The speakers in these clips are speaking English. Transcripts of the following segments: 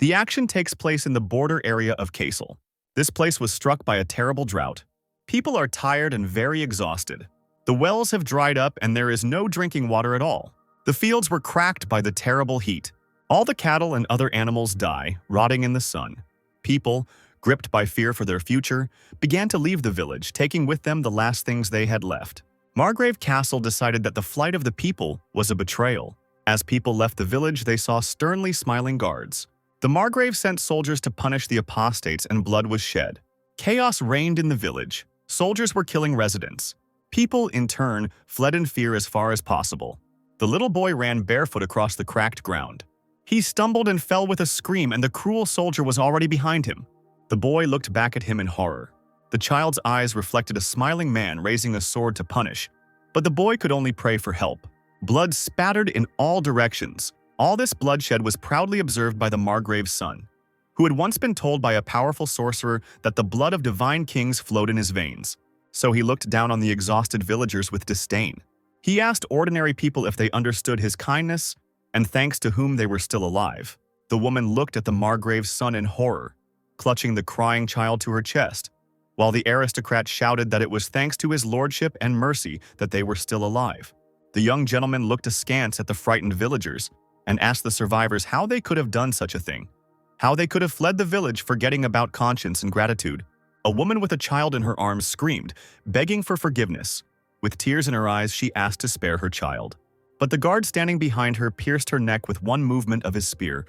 The action takes place in the border area of Kassel. This place was struck by a terrible drought. People are tired and very exhausted. The wells have dried up and there is no drinking water at all. The fields were cracked by the terrible heat. All the cattle and other animals die, rotting in the sun. People, gripped by fear for their future, began to leave the village, taking with them the last things they had left. Margrave Castle decided that the flight of the people was a betrayal. As people left the village, they saw sternly smiling guards. The Margrave sent soldiers to punish the apostates and blood was shed. Chaos reigned in the village. Soldiers were killing residents. People, in turn, fled in fear as far as possible. The little boy ran barefoot across the cracked ground. He stumbled and fell with a scream, and the cruel soldier was already behind him. The boy looked back at him in horror. The child's eyes reflected a smiling man raising a sword to punish, but the boy could only pray for help. Blood spattered in all directions. All this bloodshed was proudly observed by the Margrave's son, who had once been told by a powerful sorcerer that the blood of divine kings flowed in his veins. So he looked down on the exhausted villagers with disdain. He asked ordinary people if they understood his kindness and thanks to whom they were still alive. The woman looked at the Margrave's son in horror, clutching the crying child to her chest, while the aristocrat shouted that it was thanks to his lordship and mercy that they were still alive. The young gentleman looked askance at the frightened villagers and asked the survivors how they could have done such a thing, how they could have fled the village forgetting about conscience and gratitude. A woman with a child in her arms screamed, begging for forgiveness. With tears in her eyes, she asked to spare her child. But the guard standing behind her pierced her neck with one movement of his spear,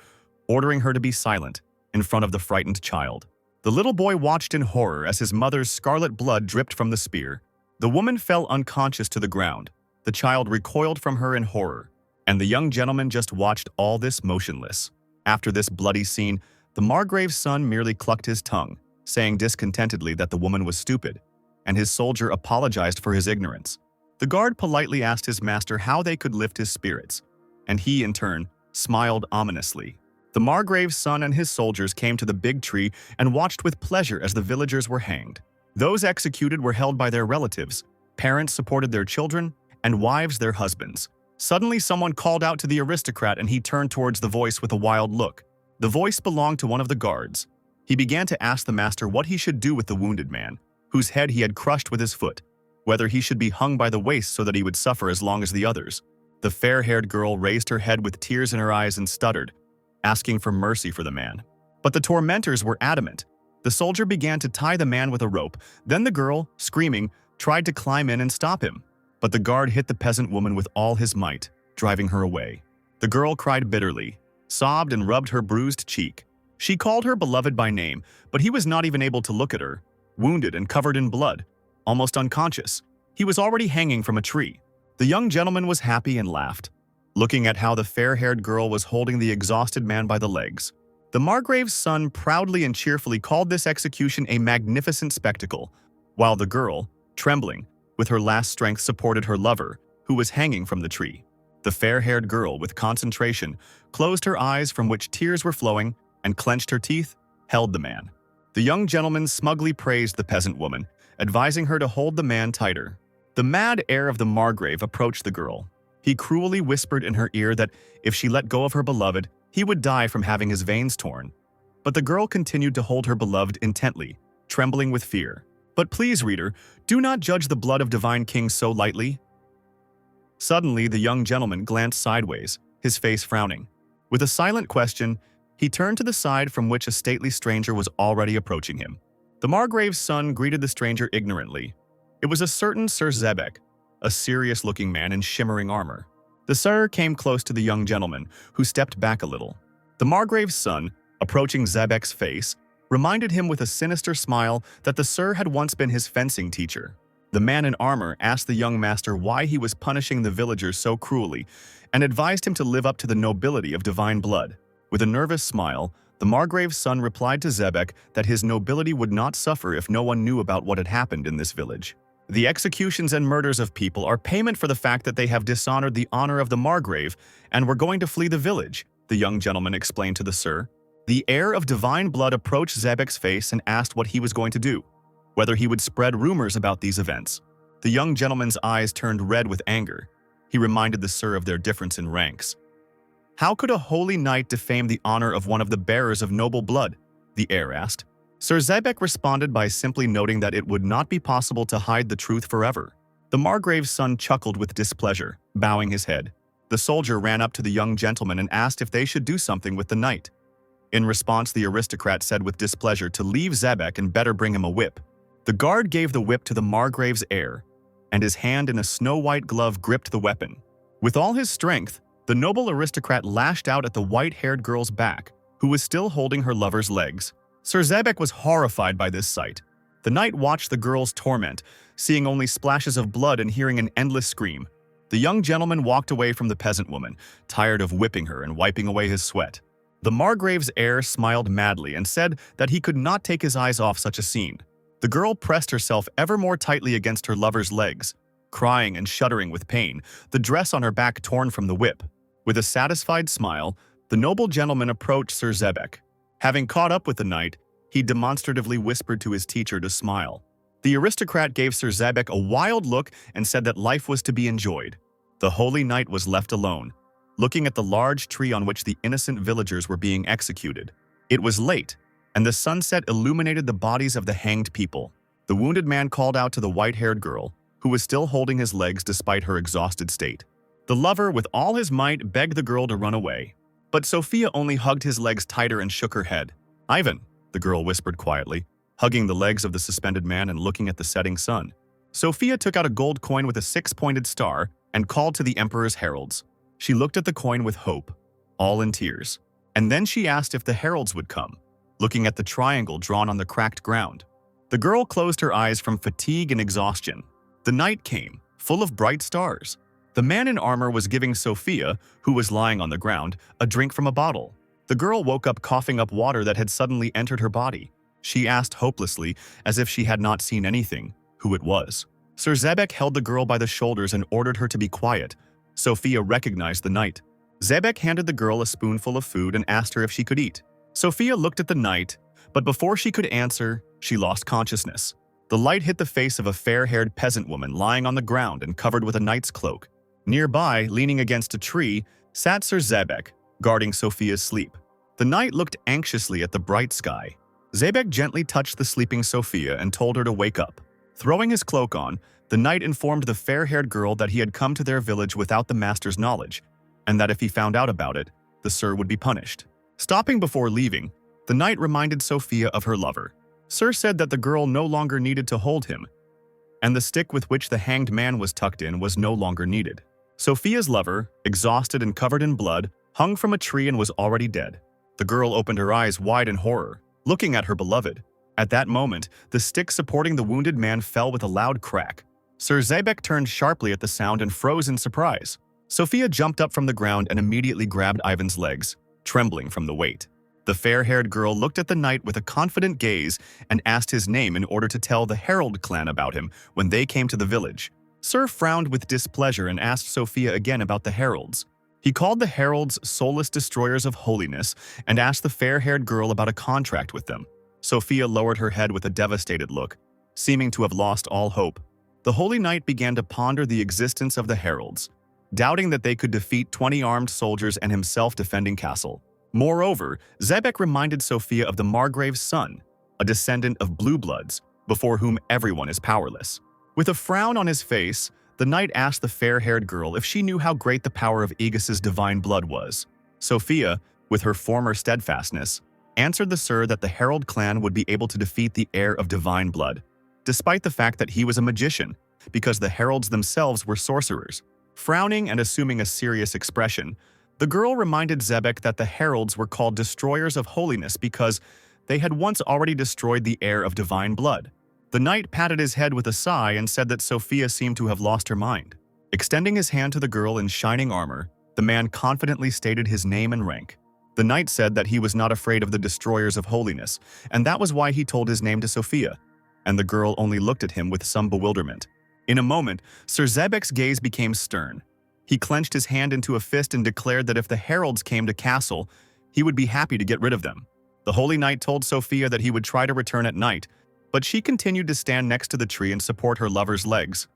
ordering her to be silent in front of the frightened child. The little boy watched in horror as his mother's scarlet blood dripped from the spear. The woman fell unconscious to the ground. The child recoiled from her in horror, and the young gentleman just watched all this motionless. After this bloody scene, the Margrave's son merely clucked his tongue, saying discontentedly that the woman was stupid, and his soldier apologized for his ignorance. The guard politely asked his master how they could lift his spirits, and he, in turn, smiled ominously. The Margrave's son and his soldiers came to the big tree and watched with pleasure as the villagers were hanged. Those executed were held by their relatives. Parents supported their children, and wives their husbands. Suddenly someone called out to the aristocrat and he turned towards the voice with a wild look. The voice belonged to one of the guards. He began to ask the master what he should do with the wounded man, whose head he had crushed with his foot, whether he should be hung by the waist so that he would suffer as long as the others. The fair-haired girl raised her head with tears in her eyes and stuttered, asking for mercy for the man. But the tormentors were adamant. The soldier began to tie the man with a rope. Then the girl, screaming, tried to climb in and stop him. But the guard hit the peasant woman with all his might, driving her away. The girl cried bitterly, sobbed and rubbed her bruised cheek. She called her beloved by name, but he was not even able to look at her, wounded and covered in blood, almost unconscious. He was already hanging from a tree. The young gentleman was happy and laughed, looking at how the fair-haired girl was holding the exhausted man by the legs. The Margrave's son proudly and cheerfully called this execution a magnificent spectacle, while the girl, trembling, with her last strength supported her lover, who was hanging from the tree. The fair-haired girl, with concentration, closed her eyes from which tears were flowing and clenched her teeth, held the man. The young gentleman smugly praised the peasant woman, advising her to hold the man tighter. The mad heir of the Margrave approached the girl. He cruelly whispered in her ear that if she let go of her beloved, he would die from having his veins torn. But the girl continued to hold her beloved intently, trembling with fear. But please, reader, do not judge the blood of divine kings so lightly. Suddenly, the young gentleman glanced sideways, his face frowning. With a silent question, he turned to the side from which a stately stranger was already approaching him. The Margrave's son greeted the stranger ignorantly. It was a certain Sir Zebek, a serious-looking man in shimmering armor. The sir came close to the young gentleman, who stepped back a little. The Margrave's son, approaching Zebek's face, reminded him with a sinister smile that the sir had once been his fencing teacher. The man in armor asked the young master why he was punishing the villagers so cruelly and advised him to live up to the nobility of divine blood. With a nervous smile, the Margrave's son replied to Zebek that his nobility would not suffer if no one knew about what had happened in this village. The executions and murders of people are payment for the fact that they have dishonored the honor of the Margrave and were going to flee the village, the young gentleman explained to the sir. The heir of divine blood approached Zebek's face and asked what he was going to do, whether he would spread rumors about these events. The young gentleman's eyes turned red with anger. He reminded the sir of their difference in ranks. "How could a holy knight defame the honor of one of the bearers of noble blood?" the heir asked. Sir Zebek responded by simply noting that it would not be possible to hide the truth forever. The Margrave's son chuckled with displeasure, bowing his head. The soldier ran up to the young gentleman and asked if they should do something with the knight. In response, the aristocrat said with displeasure to leave Zebek and better bring him a whip. The guard gave the whip to the Margrave's heir, and his hand in a snow-white glove gripped the weapon. With all his strength, the noble aristocrat lashed out at the white-haired girl's back, who was still holding her lover's legs. Sir Zebek was horrified by this sight. The knight watched the girl's torment, seeing only splashes of blood and hearing an endless scream. The young gentleman walked away from the peasant woman, tired of whipping her and wiping away his sweat. The Margrave's heir smiled madly and said that he could not take his eyes off such a scene. The girl pressed herself ever more tightly against her lover's legs, crying and shuddering with pain, the dress on her back torn from the whip. With a satisfied smile, the noble gentleman approached Sir Zebek. Having caught up with the knight, he demonstratively whispered to his teacher to smile. The aristocrat gave Sir Zebek a wild look and said that life was to be enjoyed. The holy knight was left alone, looking at the large tree on which the innocent villagers were being executed. It was late, and the sunset illuminated the bodies of the hanged people. The wounded man called out to the white-haired girl, who was still holding his legs despite her exhausted state. The lover, with all his might, begged the girl to run away. But Sophia only hugged his legs tighter and shook her head. "Ivan," the girl whispered quietly, hugging the legs of the suspended man and looking at the setting sun. Sophia took out a gold coin with a six-pointed star and called to the emperor's heralds. She looked at the coin with hope, all in tears. And then she asked if the heralds would come, looking at the triangle drawn on the cracked ground. The girl closed her eyes from fatigue and exhaustion. The night came, full of bright stars. The man in armor was giving Sophia, who was lying on the ground, a drink from a bottle. The girl woke up coughing up water that had suddenly entered her body. She asked hopelessly, as if she had not seen anything, who it was. Sir Zebek held the girl by the shoulders and ordered her to be quiet. Sophia recognized the knight. Zebek handed the girl a spoonful of food and asked her if she could eat. Sophia looked at the knight, but before she could answer, she lost consciousness. The light hit the face of a fair-haired peasant woman lying on the ground and covered with a knight's cloak. Nearby, leaning against a tree, sat Sir Zebek, guarding Sophia's sleep. The knight looked anxiously at the bright sky. Zebek gently touched the sleeping Sophia and told her to wake up. Throwing his cloak on, the knight informed the fair-haired girl that he had come to their village without the master's knowledge, and that if he found out about it, the sir would be punished. Stopping before leaving, the knight reminded Sophia of her lover. Sir said that the girl no longer needed to hold him, and the stick with which the hanged man was tucked in was no longer needed. Sophia's lover, exhausted and covered in blood, hung from a tree and was already dead. The girl opened her eyes wide in horror, looking at her beloved. At that moment, the stick supporting the wounded man fell with a loud crack. Sir Zebek turned sharply at the sound and froze in surprise. Sophia jumped up from the ground and immediately grabbed Ivan's legs, trembling from the weight. The fair-haired girl looked at the knight with a confident gaze and asked his name in order to tell the Herald clan about him when they came to the village. Sir frowned with displeasure and asked Sophia again about the heralds. He called the heralds soulless destroyers of holiness and asked the fair-haired girl about a contract with them. Sophia lowered her head with a devastated look, seeming to have lost all hope. The holy knight began to ponder the existence of the heralds, doubting that they could defeat 20 armed soldiers and himself defending castle. Moreover, Zebek reminded Sophia of the Margrave's son, a descendant of blue bloods, before whom everyone is powerless. With a frown on his face, the knight asked the fair-haired girl if she knew how great the power of Aegis's divine blood was. Sophia, with her former steadfastness, answered the sir that the Herald clan would be able to defeat the heir of divine blood, despite the fact that he was a magician, because the heralds themselves were sorcerers. Frowning and assuming a serious expression, the girl reminded Zebek that the heralds were called destroyers of holiness because they had once already destroyed the heir of divine blood. The knight patted his head with a sigh and said that Sophia seemed to have lost her mind. Extending his hand to the girl in shining armor, the man confidently stated his name and rank. The knight said that he was not afraid of the destroyers of holiness, and that was why he told his name to Sophia, and the girl only looked at him with some bewilderment. In a moment, Sir Zebek's gaze became stern. He clenched his hand into a fist and declared that if the heralds came to castle, he would be happy to get rid of them. The holy knight told Sophia that he would try to return at night, but she continued to stand next to the tree and support her lover's legs,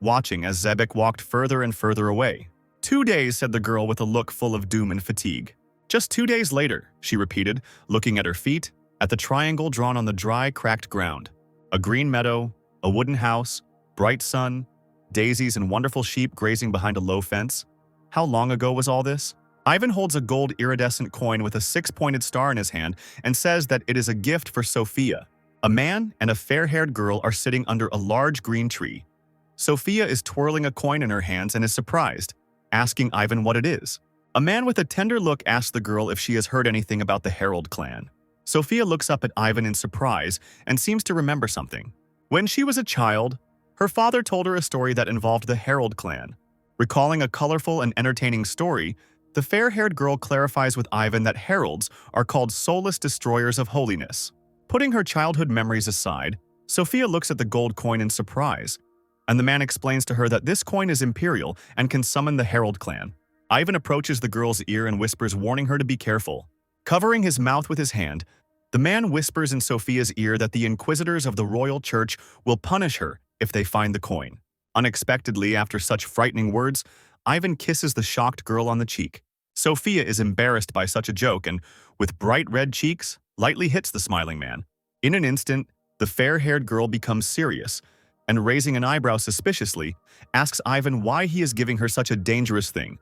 watching as Zebek walked further and further away. 2 days, said the girl with a look full of doom and fatigue. Just 2 days later, she repeated, looking at her feet, at the triangle drawn on the dry, cracked ground. A green meadow, a wooden house, bright sun, daisies and wonderful sheep grazing behind a low fence. How long ago was all this? Ivan holds a gold iridescent coin with a six-pointed star in his hand and says that it is a gift for Sophia. A man and a fair-haired girl are sitting under a large green tree. Sophia is twirling a coin in her hands and is surprised, asking Ivan what it is. A man with a tender look asks the girl if she has heard anything about the Herald clan. Sophia looks up at Ivan in surprise and seems to remember something. When she was a child, her father told her a story that involved the Herald clan. Recalling a colorful and entertaining story, the fair-haired girl clarifies with Ivan that heralds are called soulless destroyers of holiness. Putting her childhood memories aside, Sophia looks at the gold coin in surprise, and the man explains to her that this coin is imperial and can summon the Herald clan. Ivan approaches the girl's ear and whispers, warning her to be careful. Covering his mouth with his hand, the man whispers in Sophia's ear that the inquisitors of the royal church will punish her if they find the coin. Unexpectedly, after such frightening words, Ivan kisses the shocked girl on the cheek. Sophia is embarrassed by such a joke and, with bright red cheeks, lightly hits the smiling man. In an instant, the fair-haired girl becomes serious and, raising an eyebrow suspiciously, asks Ivan why he is giving her such a dangerous thing.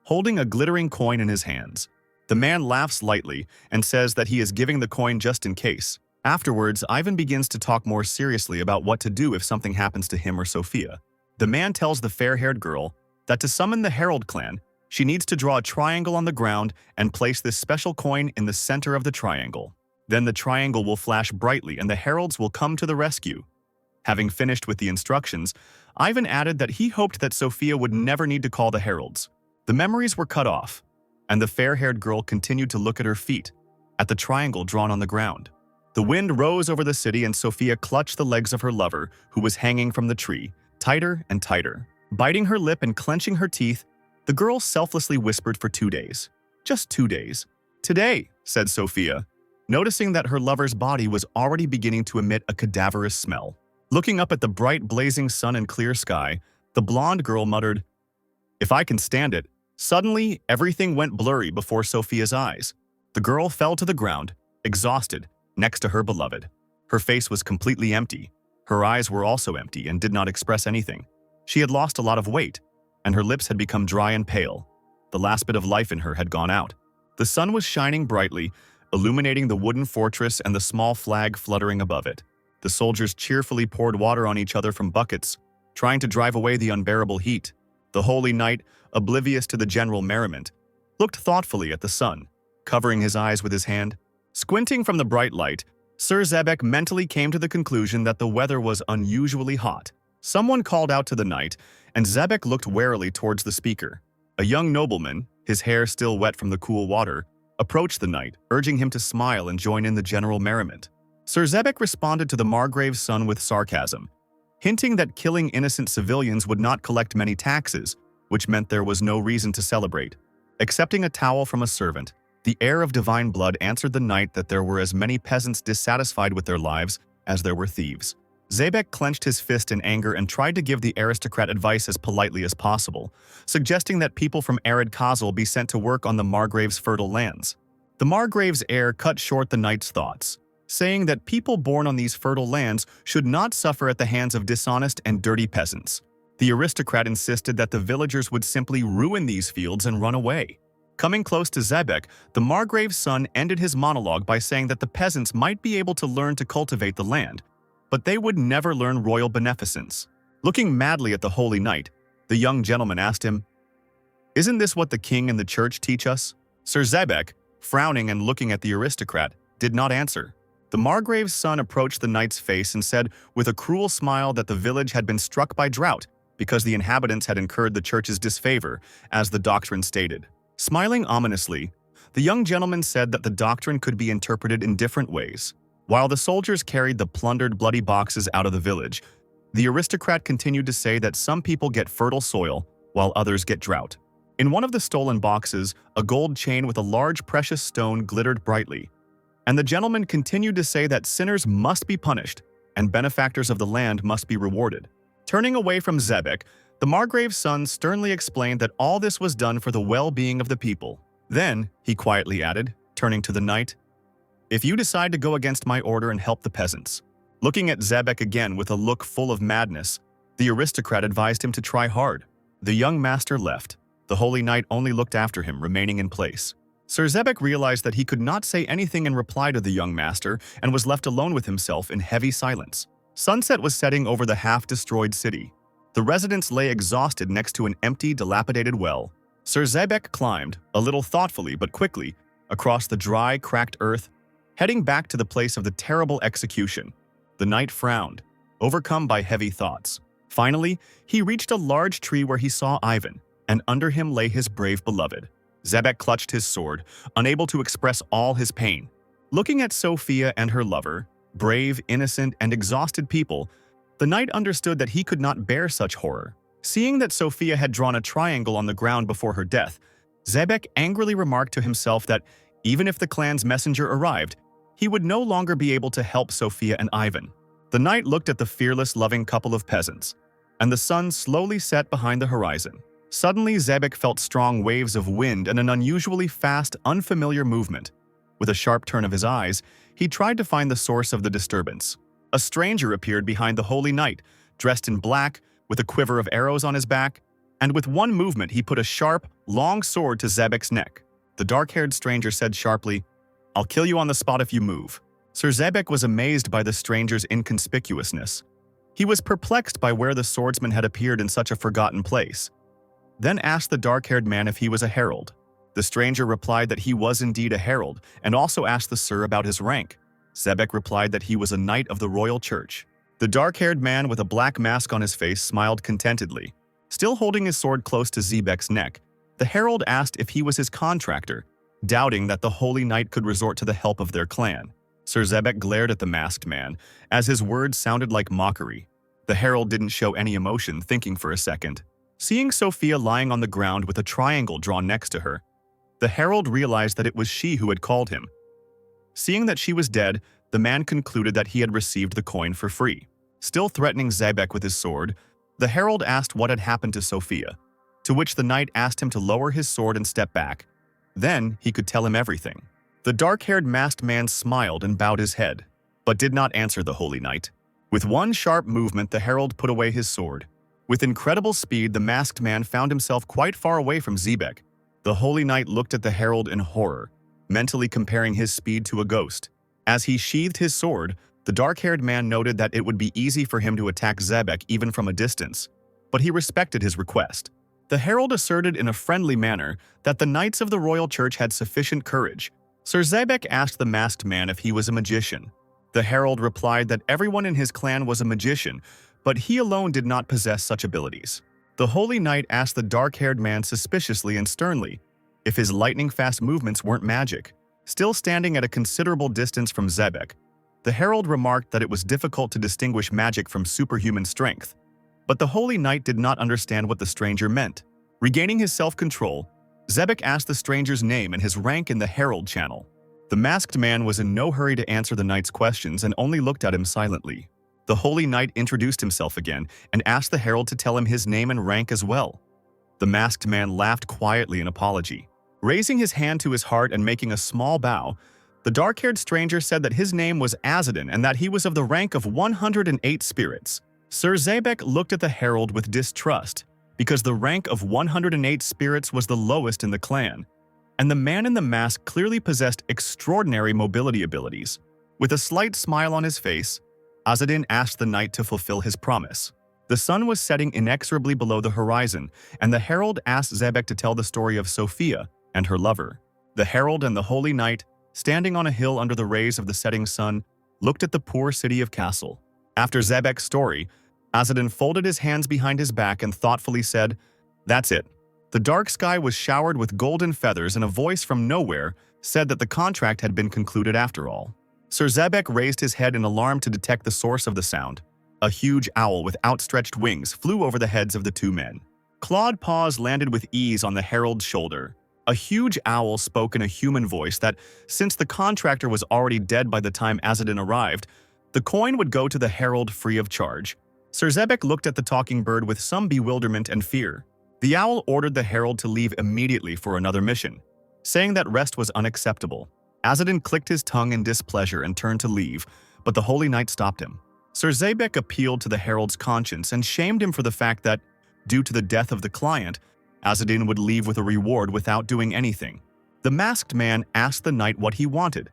Holding a glittering coin in his hands, the man laughs lightly and says that he is giving the coin just in case. Afterwards, Ivan begins to talk more seriously about what to do if something happens to him or Sophia. The man tells the fair-haired girl that to summon the Herald clan, she needs to draw a triangle on the ground and place this special coin in the center of the triangle. Then the triangle will flash brightly and the heralds will come to the rescue. Having finished with the instructions, Ivan added that he hoped that Sophia would never need to call the heralds. The memories were cut off, and the fair-haired girl continued to look at her feet, at the triangle drawn on the ground. The wind rose over the city and Sophia clutched the legs of her lover, who was hanging from the tree, tighter and tighter. Biting her lip and clenching her teeth, the girl selflessly whispered for 2 days. Just 2 days. Today, said Sophia, noticing that her lover's body was already beginning to emit a cadaverous smell. Looking up at the bright blazing sun and clear sky, the blonde girl muttered, "If I can stand it." Suddenly, everything went blurry before Sophia's eyes. The girl fell to the ground, exhausted, next to her beloved. Her face was completely empty. Her eyes were also empty and did not express anything. She had lost a lot of weight, and her lips had become dry and pale. The last bit of life in her had gone out. The sun was shining brightly, illuminating the wooden fortress and the small flag fluttering above it. The soldiers cheerfully poured water on each other from buckets, trying to drive away the unbearable heat. The holy knight, oblivious to the general merriment, looked thoughtfully at the sun, covering his eyes with his hand. Squinting from the bright light, Sir Zebek mentally came to the conclusion that the weather was unusually hot. Someone called out to the knight, and Zebek looked warily towards the speaker. A young nobleman, his hair still wet from the cool water, approached the knight, urging him to smile and join in the general merriment. Sir Zebek responded to the Margrave's son with sarcasm, hinting that killing innocent civilians would not collect many taxes, which meant there was no reason to celebrate. Accepting a towel from a servant, the heir of divine blood answered the knight that there were as many peasants dissatisfied with their lives as there were thieves. Zebek clenched his fist in anger and tried to give the aristocrat advice as politely as possible, suggesting that people from arid Khazal be sent to work on the Margrave's fertile lands. The Margrave's heir cut short the knight's thoughts, saying that people born on these fertile lands should not suffer at the hands of dishonest and dirty peasants. The aristocrat insisted that the villagers would simply ruin these fields and run away. Coming close to Zebek, the Margrave's son ended his monologue by saying that the peasants might be able to learn to cultivate the land, but they would never learn royal beneficence. Looking madly at the holy knight, the young gentleman asked him, "Isn't this what the king and the church teach us?" Sir Zebek, frowning and looking at the aristocrat, did not answer. The Margrave's son approached the knight's face and said with a cruel smile that the village had been struck by drought because the inhabitants had incurred the church's disfavor, as the doctrine stated. Smiling ominously, the young gentleman said that the doctrine could be interpreted in different ways. While the soldiers carried the plundered bloody boxes out of the village, the aristocrat continued to say that some people get fertile soil while others get drought. In one of the stolen boxes, a gold chain with a large precious stone glittered brightly, and the gentleman continued to say that sinners must be punished and benefactors of the land must be rewarded. Turning away from Zebek, The Margrave's son sternly explained that all this was done for the well-being of the people. Then, he quietly added, turning to the knight, "If you decide to go against my order and help the peasants." Looking at Zebek again with a look full of madness, the aristocrat advised him to try hard. The young master left. The holy knight only looked after him, remaining in place. Sir Zebek realized that he could not say anything in reply to the young master and was left alone with himself in heavy silence. Sunset was setting over the half-destroyed city. The residents lay exhausted next to an empty, dilapidated well. Sir Zebek climbed, a little thoughtfully but quickly, across the dry, cracked earth, heading back to the place of the terrible execution. The knight frowned, overcome by heavy thoughts. Finally, he reached a large tree where he saw Ivan, and under him lay his brave beloved. Zebek clutched his sword, unable to express all his pain. Looking at Sophia and her lover, brave, innocent, and exhausted people, the knight understood that he could not bear such horror. Seeing that Sophia had drawn a triangle on the ground before her death, Zebek angrily remarked to himself that even if the clan's messenger arrived, he would no longer be able to help Sophia and Ivan. The knight looked at the fearless, loving couple of peasants, and the sun slowly set behind the horizon. Suddenly, Zebek felt strong waves of wind and an unusually fast, unfamiliar movement. With a sharp turn of his eyes, he tried to find the source of the disturbance. A stranger appeared behind the holy knight, dressed in black, with a quiver of arrows on his back, and with one movement he put a sharp, long sword to Zebek's neck. The dark-haired stranger said sharply, "I'll kill you on the spot if you move." Sir Zebek was amazed by the stranger's inconspicuousness. He was perplexed by where the swordsman had appeared in such a forgotten place. Then asked the dark-haired man if he was a herald. The stranger replied that he was indeed a herald, and also asked the sir about his rank. Zebek replied that he was a knight of the royal church. The dark-haired man with a black mask on his face smiled contentedly. Still holding his sword close to Zebek's neck, the herald asked if he was his contractor, doubting that the holy knight could resort to the help of their clan. Sir Zebek glared at the masked man, as his words sounded like mockery. The herald didn't show any emotion, thinking for a second. Seeing Sophia lying on the ground with a triangle drawn next to her, the herald realized that it was she who had called him. Seeing that she was dead, the man concluded that he had received the coin for free. Still threatening Zebek with his sword, the herald asked what had happened to Sophia, to which the knight asked him to lower his sword and step back. Then he could tell him everything. The dark-haired masked man smiled and bowed his head, but did not answer the holy knight. With one sharp movement, the herald put away his sword. With incredible speed, the masked man found himself quite far away from Zebek. The holy knight looked at the herald in horror, mentally comparing his speed to a ghost. As he sheathed his sword, the dark-haired man noted that it would be easy for him to attack Zebek even from a distance, but he respected his request. The herald asserted in a friendly manner that the knights of the royal church had sufficient courage. Sir Zebek asked the masked man if he was a magician. The herald replied that everyone in his clan was a magician, but he alone did not possess such abilities. The holy knight asked the dark-haired man suspiciously and sternly if his lightning-fast movements weren't magic. Still standing at a considerable distance from Zebek, the herald remarked that it was difficult to distinguish magic from superhuman strength. But the holy knight did not understand what the stranger meant. Regaining his self-control, Zebek asked the stranger's name and his rank in the herald channel. The masked man was in no hurry to answer the knight's questions and only looked at him silently. The holy knight introduced himself again and asked the herald to tell him his name and rank as well. The masked man laughed quietly in apology. Raising his hand to his heart and making a small bow, the dark-haired stranger said that his name was Azadin and that he was of the rank of 108 spirits. Sir Zebek looked at the herald with distrust, because the rank of 108 spirits was the lowest in the clan, and the man in the mask clearly possessed extraordinary mobility abilities. With a slight smile on his face, Azadin asked the knight to fulfill his promise. The sun was setting inexorably below the horizon, and the herald asked Zebek to tell the story of Sophia and her lover. The herald and the holy knight, standing on a hill under the rays of the setting sun, looked at the poor city of Castle. After Zebek's story, Azadin folded his hands behind his back and thoughtfully said, "That's it." The dark sky was showered with golden feathers, and a voice from nowhere said that the contract had been concluded after all. Sir Zebek raised his head in alarm to detect the source of the sound. A huge owl with outstretched wings flew over the heads of the two men. Clawed paws landed with ease on the herald's shoulder. A huge owl spoke in a human voice that, since the contractor was already dead by the time Azadin arrived, the coin would go to the herald free of charge. Sir Zebek looked at the talking bird with some bewilderment and fear. The owl ordered the herald to leave immediately for another mission, saying that rest was unacceptable. Azadin clicked his tongue in displeasure and turned to leave, but the Holy Knight stopped him. Sir Zebek appealed to the herald's conscience and shamed him for the fact that, due to the death of the client, Azadin would leave with a reward without doing anything. The masked man asked the knight what he wanted,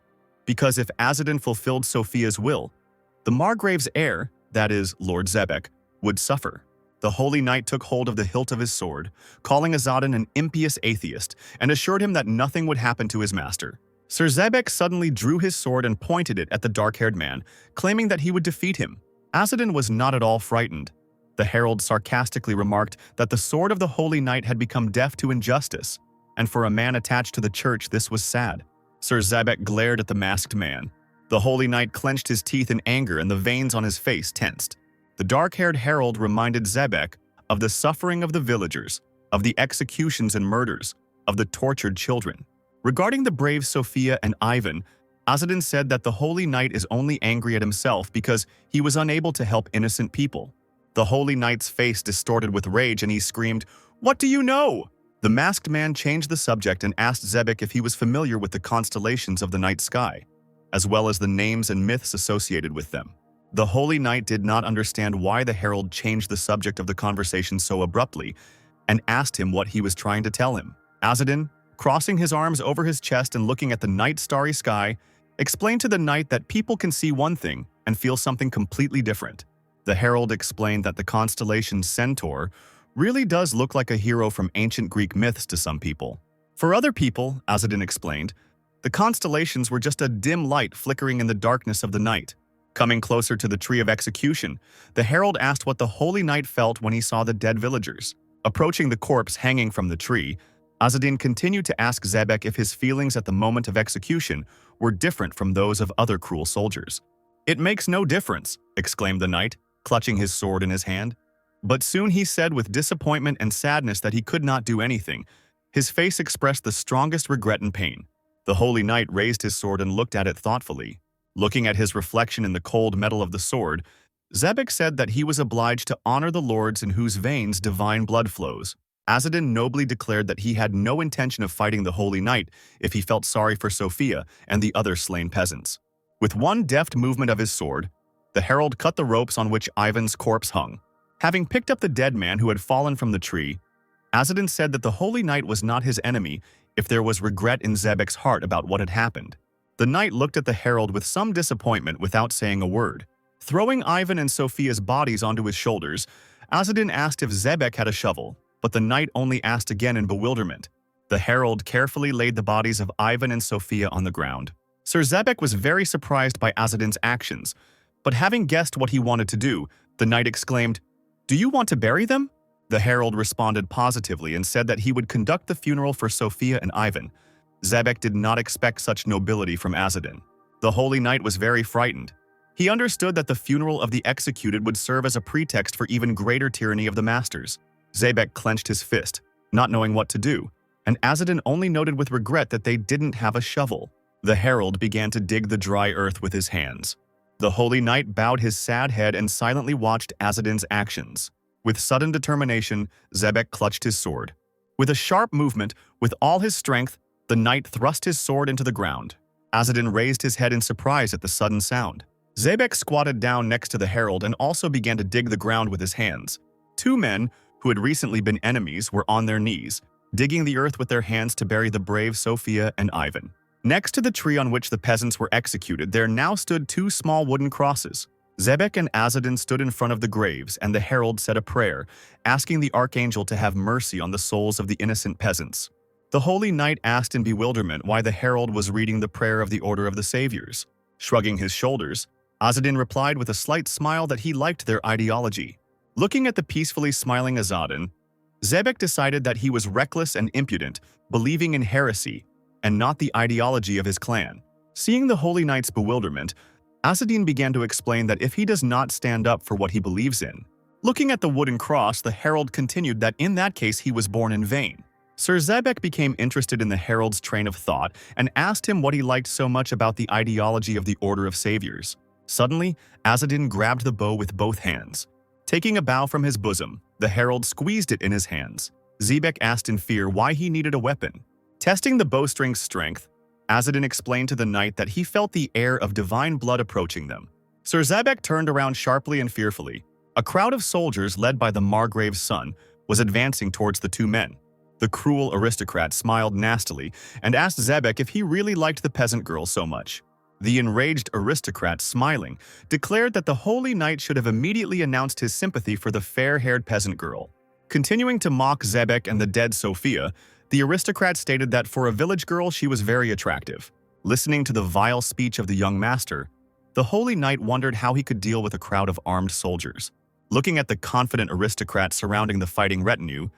because if Azadin fulfilled Sophia's will, the Margrave's heir, that is, Lord Zebek, would suffer. The Holy Knight took hold of the hilt of his sword, calling Azadin an impious atheist, and assured him that nothing would happen to his master. Sir Zebek suddenly drew his sword and pointed it at the dark-haired man, claiming that he would defeat him. Azadin was not at all frightened. The herald sarcastically remarked that the sword of the Holy Knight had become deaf to injustice, and for a man attached to the church this was sad. Sir Zebek glared at the masked man. The Holy Knight clenched his teeth in anger and the veins on his face tensed. The dark-haired herald reminded Zebek of the suffering of the villagers, of the executions and murders, of the tortured children. Regarding the brave Sophia and Ivan, Azadin said that the Holy Knight is only angry at himself because he was unable to help innocent people. The Holy Knight's face distorted with rage and he screamed, "What do you know?" The masked man changed the subject and asked Zebek if he was familiar with the constellations of the night sky, as well as the names and myths associated with them. The Holy Knight did not understand why the herald changed the subject of the conversation so abruptly and asked him what he was trying to tell him. Azadin, crossing his arms over his chest and looking at the night starry sky, explained to the knight that people can see one thing and feel something completely different. The herald explained that the constellation Centaur really does look like a hero from ancient Greek myths to some people. For other people, Azadin explained, the constellations were just a dim light flickering in the darkness of the night. Coming closer to the tree of execution, the herald asked what the Holy Knight felt when he saw the dead villagers. Approaching the corpse hanging from the tree, Azadin continued to ask Zebek if his feelings at the moment of execution were different from those of other cruel soldiers. "It makes no difference," exclaimed the knight, clutching his sword in his hand. But soon he said with disappointment and sadness that he could not do anything. His face expressed the strongest regret and pain. The Holy Knight raised his sword and looked at it thoughtfully. Looking at his reflection in the cold metal of the sword, Zebek said that he was obliged to honor the lords in whose veins divine blood flows. Azadin nobly declared that he had no intention of fighting the Holy Knight if he felt sorry for Sophia and the other slain peasants. With one deft movement of his sword, the herald cut the ropes on which Ivan's corpse hung. Having picked up the dead man who had fallen from the tree, Azadin said that the Holy Knight was not his enemy if there was regret in Zebek's heart about what had happened. The knight looked at the herald with some disappointment without saying a word. Throwing Ivan and Sophia's bodies onto his shoulders, Azadin asked if Zebek had a shovel, but the knight only asked again in bewilderment. The herald carefully laid the bodies of Ivan and Sophia on the ground. Sir Zebek was very surprised by Azadin's actions, but having guessed what he wanted to do, the knight exclaimed, "Do you want to bury them?" The herald responded positively and said that he would conduct the funeral for Sophia and Ivan. Zebek did not expect such nobility from Azadin. The Holy Knight was very frightened. He understood that the funeral of the executed would serve as a pretext for even greater tyranny of the masters. Zebek clenched his fist, not knowing what to do, and Azadin only noted with regret that they didn't have a shovel. The herald began to dig the dry earth with his hands. The Holy Knight bowed his sad head and silently watched Azadin's actions. With sudden determination, Zebek clutched his sword. With a sharp movement, with all his strength, the knight thrust his sword into the ground. Azadin raised his head in surprise at the sudden sound. Zebek squatted down next to the herald and also began to dig the ground with his hands. Two men, who had recently been enemies, were on their knees, digging the earth with their hands to bury the brave Sophia and Ivan. Next to the tree on which the peasants were executed, there now stood two small wooden crosses. Zebek and Azadin stood in front of the graves, and the herald said a prayer, asking the archangel to have mercy on the souls of the innocent peasants. The Holy Knight asked in bewilderment why the herald was reading the prayer of the Order of the Saviors. Shrugging his shoulders, Azadin replied with a slight smile that he liked their ideology. Looking at the peacefully smiling Azadin, Zebek decided that he was reckless and impudent, believing in heresy, and not the ideology of his clan. Seeing the Holy Knight's bewilderment, Azadin began to explain that if he does not stand up for what he believes in. Looking at the wooden cross, the herald continued that in that case he was born in vain. Sir Zebek became interested in the herald's train of thought and asked him what he liked so much about the ideology of the Order of Saviors. Suddenly, Azadin grabbed the bow with both hands. Taking a bow from his bosom, the herald squeezed it in his hands. Zebek asked in fear why he needed a weapon. Testing the bowstring's strength, Azadin explained to the knight that he felt the air of divine blood approaching them. Sir Zebek turned around sharply and fearfully. A crowd of soldiers led by the Margrave's son was advancing towards the two men. The cruel aristocrat smiled nastily and asked Zebek if he really liked the peasant girl so much. The enraged aristocrat, smiling, declared that the holy knight should have immediately announced his sympathy for the fair-haired peasant girl. Continuing to mock Zebek and the dead Sophia, the aristocrat stated that for a village girl she was very attractive. Listening to the vile speech of the young master, the holy knight wondered how he could deal with a crowd of armed soldiers. Looking at the confident aristocrat surrounding the fighting retinue,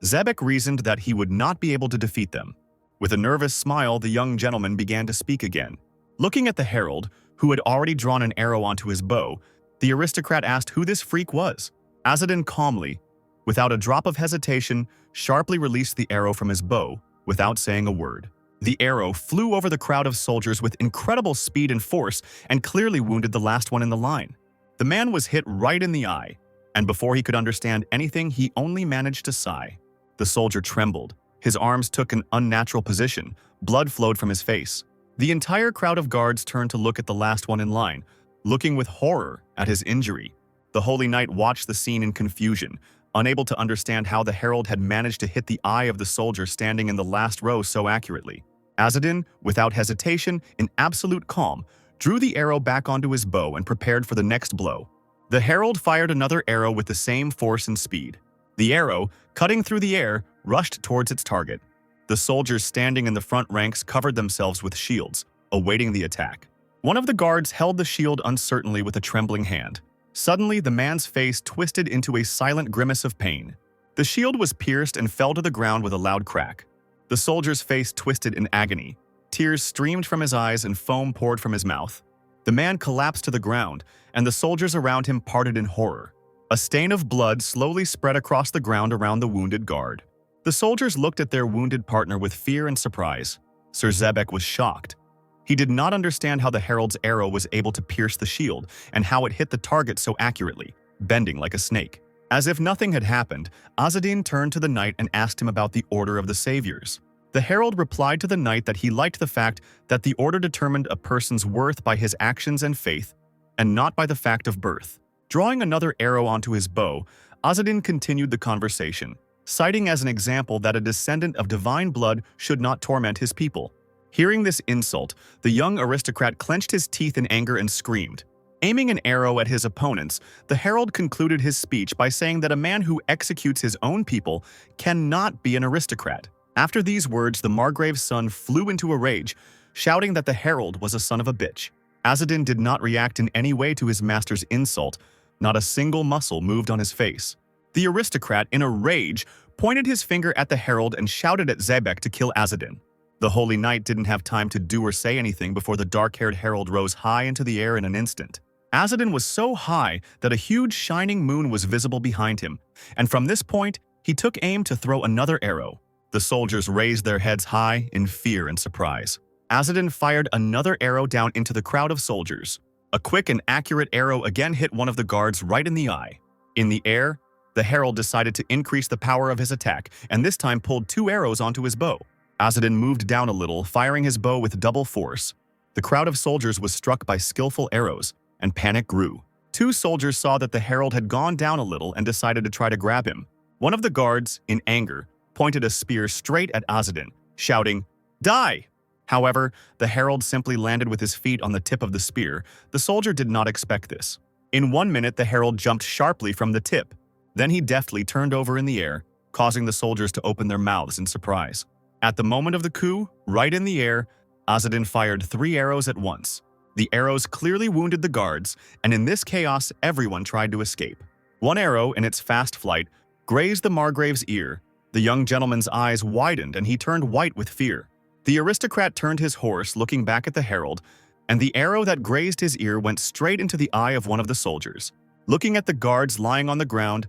Zebek reasoned that he would not be able to defeat them. With a nervous smile, the young gentleman began to speak again. Looking at the herald, who had already drawn an arrow onto his bow, the aristocrat asked who this freak was. Azadin calmly, without a drop of hesitation, sharply released the arrow from his bow without saying a word. The arrow flew over the crowd of soldiers with incredible speed and force and clearly wounded the last one in the line. The man was hit right in the eye, and before he could understand anything, he only managed to sigh. The soldier trembled. His arms took an unnatural position. Blood flowed from his face. The entire crowd of guards turned to look at the last one in line, looking with horror at his injury. The holy knight watched the scene in confusion, unable to understand how the herald had managed to hit the eye of the soldier standing in the last row so accurately. Azadin, without hesitation, in absolute calm, drew the arrow back onto his bow and prepared for the next blow. The herald fired another arrow with the same force and speed. The arrow, cutting through the air, rushed towards its target. The soldiers standing in the front ranks covered themselves with shields, awaiting the attack. One of the guards held the shield uncertainly with a trembling hand. Suddenly, the man's face twisted into a silent grimace of pain. The shield was pierced and fell to the ground with a loud crack. The soldier's face twisted in agony. Tears streamed from his eyes and foam poured from his mouth. The man collapsed to the ground, and the soldiers around him parted in horror. A stain of blood slowly spread across the ground around the wounded guard. The soldiers looked at their wounded partner with fear and surprise. Sir Zebek was shocked. He did not understand how the herald's arrow was able to pierce the shield and how it hit the target so accurately, bending like a snake. As if nothing had happened, Azadin turned to the knight and asked him about the Order of the Saviors. The herald replied to the knight that he liked the fact that the order determined a person's worth by his actions and faith, and not by the fact of birth. Drawing another arrow onto his bow, Azadin continued the conversation, citing as an example that a descendant of divine blood should not torment his people. Hearing this insult, the young aristocrat clenched his teeth in anger and screamed. Aiming an arrow at his opponents, the herald concluded his speech by saying that a man who executes his own people cannot be an aristocrat. After these words, the Margrave's son flew into a rage, shouting that the herald was a son of a bitch. Azadin did not react in any way to his master's insult. Not a single muscle moved on his face. The aristocrat, in a rage, pointed his finger at the herald and shouted at Zebek to kill Azadin. The holy knight didn't have time to do or say anything before the dark-haired herald rose high into the air in an instant. Azadin was so high that a huge shining moon was visible behind him, and from this point, he took aim to throw another arrow. The soldiers raised their heads high in fear and surprise. Azadin fired another arrow down into the crowd of soldiers. A quick and accurate arrow again hit one of the guards right in the eye. In the air, the herald decided to increase the power of his attack, and this time pulled 2 arrows onto his bow. Azadin moved down a little, firing his bow with double force. The crowd of soldiers was struck by skillful arrows, and panic grew. 2 soldiers saw that the herald had gone down a little and decided to try to grab him. One of the guards, in anger, pointed a spear straight at Azadin, shouting, "Die!" However, the herald simply landed with his feet on the tip of the spear. The soldier did not expect this. In 1 minute, the herald jumped sharply from the tip. Then he deftly turned over in the air, causing the soldiers to open their mouths in surprise. At the moment of the coup, right in the air, Azadin fired 3 arrows at once. The arrows clearly wounded the guards, and in this chaos, everyone tried to escape. One arrow, in its fast flight, grazed the Margrave's ear. The young gentleman's eyes widened and he turned white with fear. The aristocrat turned his horse, looking back at the herald, and the arrow that grazed his ear went straight into the eye of one of the soldiers. Looking at the guards lying on the ground,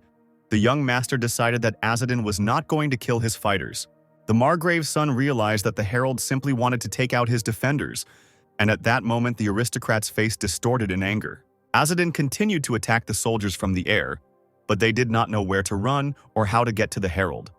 the young master decided that Azadin was not going to kill his fighters. The Margrave's son realized that the herald simply wanted to take out his defenders, and at that moment the aristocrat's face distorted in anger. Azadin continued to attack the soldiers from the air, but they did not know where to run or how to get to the herald.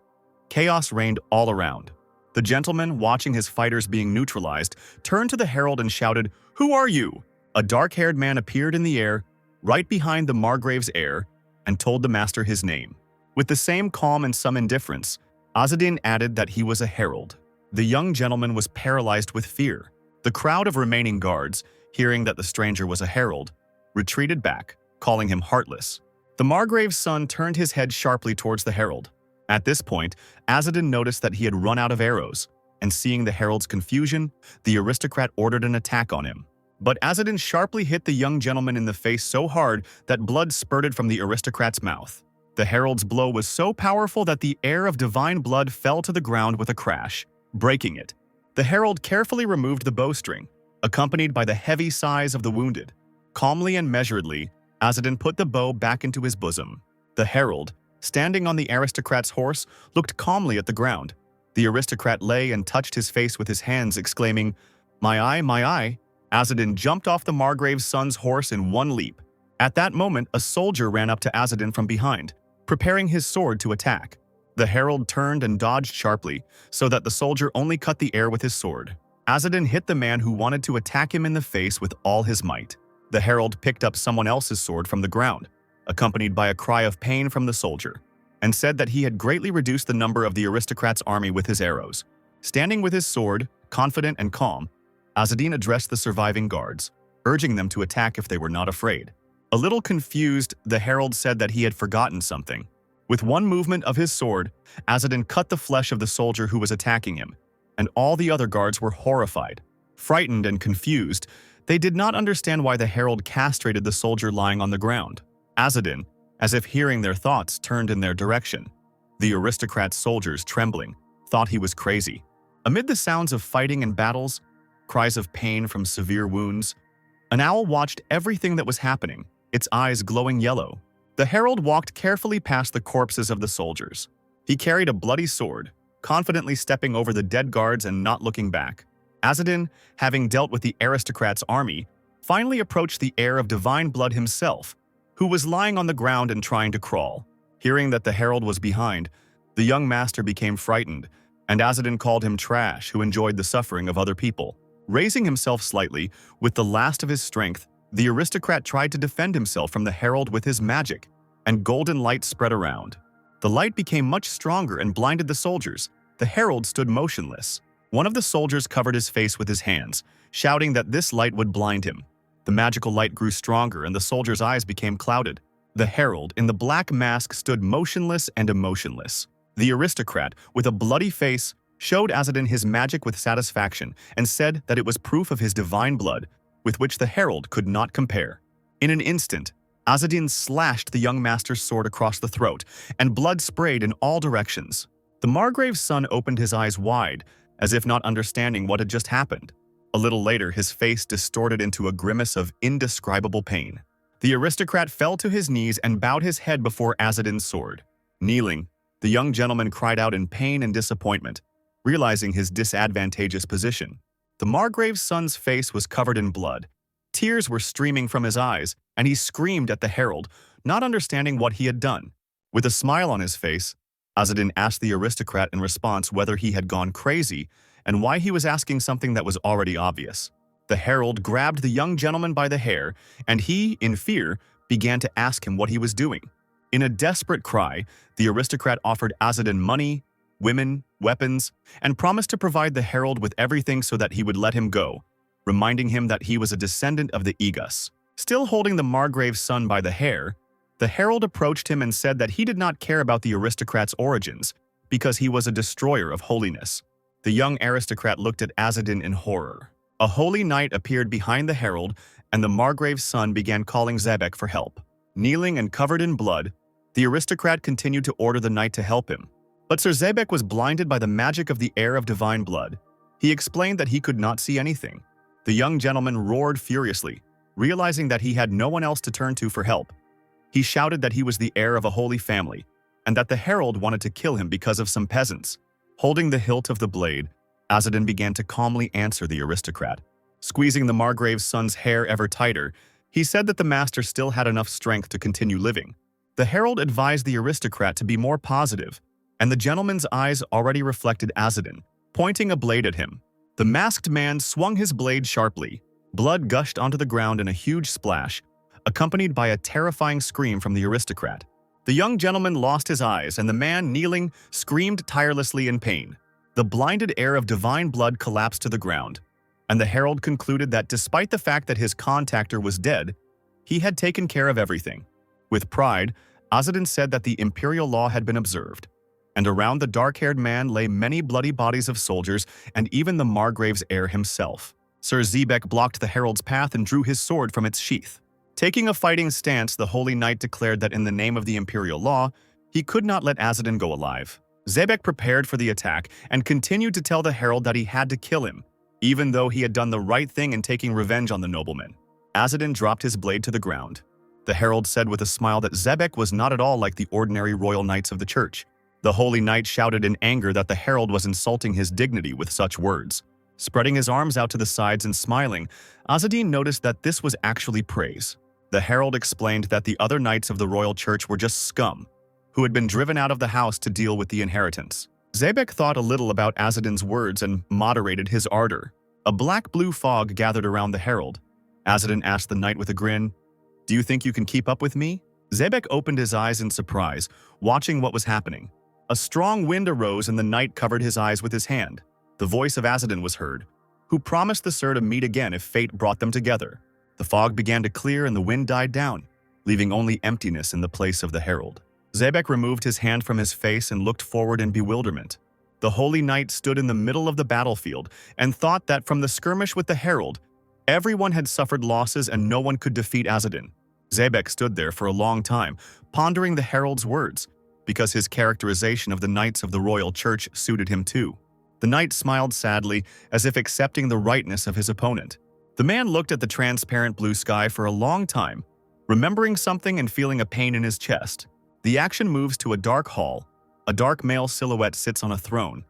Chaos reigned all around. The gentleman, watching his fighters being neutralized, turned to the herald and shouted, "Who are you?" A dark-haired man appeared in the air, right behind the Margrave's heir, and told the master his name. With the same calm and some indifference, Azadin added that he was a herald. The young gentleman was paralyzed with fear. The crowd of remaining guards, hearing that the stranger was a herald, retreated back, calling him heartless. The Margrave's son turned his head sharply towards the herald. At this point, Azadin noticed that he had run out of arrows, and seeing the herald's confusion, the aristocrat ordered an attack on him. But Azadin sharply hit the young gentleman in the face so hard that blood spurted from the aristocrat's mouth. The herald's blow was so powerful that the heir of divine blood fell to the ground with a crash, breaking it. The herald carefully removed the bowstring, accompanied by the heavy sighs of the wounded. Calmly and measuredly, Azadin put the bow back into his bosom. The herald, standing on the aristocrat's horse, looked calmly at the ground. The aristocrat lay and touched his face with his hands, exclaiming, "My eye, my eye." Azadin jumped off the Margrave's son's horse in one leap. At that moment, a soldier ran up to Azadin from behind, preparing his sword to attack. The herald turned and dodged sharply, so that the soldier only cut the air with his sword. Azadin hit the man who wanted to attack him in the face with all his might. The herald picked up someone else's sword from the ground, accompanied by a cry of pain from the soldier, and said that he had greatly reduced the number of the aristocrat's army with his arrows. Standing with his sword, confident and calm, Azadin addressed the surviving guards, urging them to attack if they were not afraid. A little confused, the herald said that he had forgotten something. With one movement of his sword, Azadin cut the flesh of the soldier who was attacking him, and all the other guards were horrified. Frightened and confused, they did not understand why the herald castrated the soldier lying on the ground. Azadin, as if hearing their thoughts, turned in their direction. The aristocrat's soldiers, trembling, thought he was crazy. Amid the sounds of fighting and battles, cries of pain from severe wounds, an owl watched everything that was happening, its eyes glowing yellow. The herald walked carefully past the corpses of the soldiers. He carried a bloody sword, confidently stepping over the dead guards and not looking back. Azadin, having dealt with the aristocrat's army, finally approached the heir of divine blood himself, who was lying on the ground and trying to crawl. Hearing that the herald was behind, the young master became frightened, and Azadin called him trash who enjoyed the suffering of other people. Raising himself slightly, with the last of his strength, the aristocrat tried to defend himself from the herald with his magic, and golden light spread around. The light became much stronger and blinded the soldiers. The herald stood motionless. One of the soldiers covered his face with his hands, shouting that this light would blind him. The magical light grew stronger and the soldier's eyes became clouded. The herald, in the black mask, stood motionless and emotionless. The aristocrat, with a bloody face, showed Azadin his magic with satisfaction and said that it was proof of his divine blood, with which the herald could not compare. In an instant, Azadin slashed the young master's sword across the throat, and blood sprayed in all directions. The Margrave's son opened his eyes wide, as if not understanding what had just happened. A little later, his face distorted into a grimace of indescribable pain. The aristocrat fell to his knees and bowed his head before Azadin's sword. Kneeling, the young gentleman cried out in pain and disappointment, realizing his disadvantageous position. The Margrave's son's face was covered in blood. Tears were streaming from his eyes, and he screamed at the herald, not understanding what he had done. With a smile on his face, Azadin asked the aristocrat in response whether he had gone crazy and why he was asking something that was already obvious. The herald grabbed the young gentleman by the hair, and he, in fear, began to ask him what he was doing. In a desperate cry, the aristocrat offered Azadin money, women, weapons, and promised to provide the herald with everything so that he would let him go, reminding him that he was a descendant of the Egus. Still holding the Margrave's son by the hair, the herald approached him and said that he did not care about the aristocrat's origins because he was a destroyer of holiness. The young aristocrat looked at Azadin in horror. A holy knight appeared behind the herald, and the Margrave's son began calling Zebek for help. Kneeling and covered in blood, the aristocrat continued to order the knight to help him. But Sir Zebek was blinded by the magic of the heir of divine blood. He explained that he could not see anything. The young gentleman roared furiously, realizing that he had no one else to turn to for help. He shouted that he was the heir of a holy family, and that the herald wanted to kill him because of some peasants. Holding the hilt of the blade, Azadin began to calmly answer the aristocrat. Squeezing the Margrave's son's hair ever tighter, he said that the master still had enough strength to continue living. The herald advised the aristocrat to be more positive, and the gentleman's eyes already reflected Azadin, pointing a blade at him. The masked man swung his blade sharply. Blood gushed onto the ground in a huge splash, accompanied by a terrifying scream from the aristocrat. The young gentleman lost his eyes, and the man, kneeling, screamed tirelessly in pain. The blinded heir of divine blood collapsed to the ground, and the herald concluded that despite the fact that his contactor was dead, he had taken care of everything. With pride, Azadin said that the imperial law had been observed, and around the dark-haired man lay many bloody bodies of soldiers and even the Margrave's heir himself. Sir Zebek blocked the herald's path and drew his sword from its sheath. Taking a fighting stance, the Holy Knight declared that in the name of the imperial law, he could not let Azadin go alive. Zebek prepared for the attack and continued to tell the herald that he had to kill him, even though he had done the right thing in taking revenge on the nobleman. Azadin dropped his blade to the ground. The herald said with a smile that Zebek was not at all like the ordinary royal knights of the church. The Holy Knight shouted in anger that the herald was insulting his dignity with such words. Spreading his arms out to the sides and smiling, Azadin noticed that this was actually praise. The herald explained that the other knights of the royal church were just scum, who had been driven out of the house to deal with the inheritance. Zebek thought a little about Azadin's words and moderated his ardor. A black-blue fog gathered around the herald. Azadin asked the knight with a grin, "Do you think you can keep up with me?" Zebek opened his eyes in surprise, watching what was happening. A strong wind arose and the knight covered his eyes with his hand. The voice of Azadin was heard, who promised the sir to meet again if fate brought them together. The fog began to clear and the wind died down, leaving only emptiness in the place of the herald. Zebek removed his hand from his face and looked forward in bewilderment. The Holy Knight stood in the middle of the battlefield and thought that from the skirmish with the herald, everyone had suffered losses and no one could defeat Azadin. Zebek stood there for a long time, pondering the herald's words, because his characterization of the knights of the royal church suited him too. The knight smiled sadly, as if accepting the rightness of his opponent. The man looked at the transparent blue sky for a long time, remembering something and feeling a pain in his chest. The action moves to a dark hall. A dark male silhouette sits on a throne,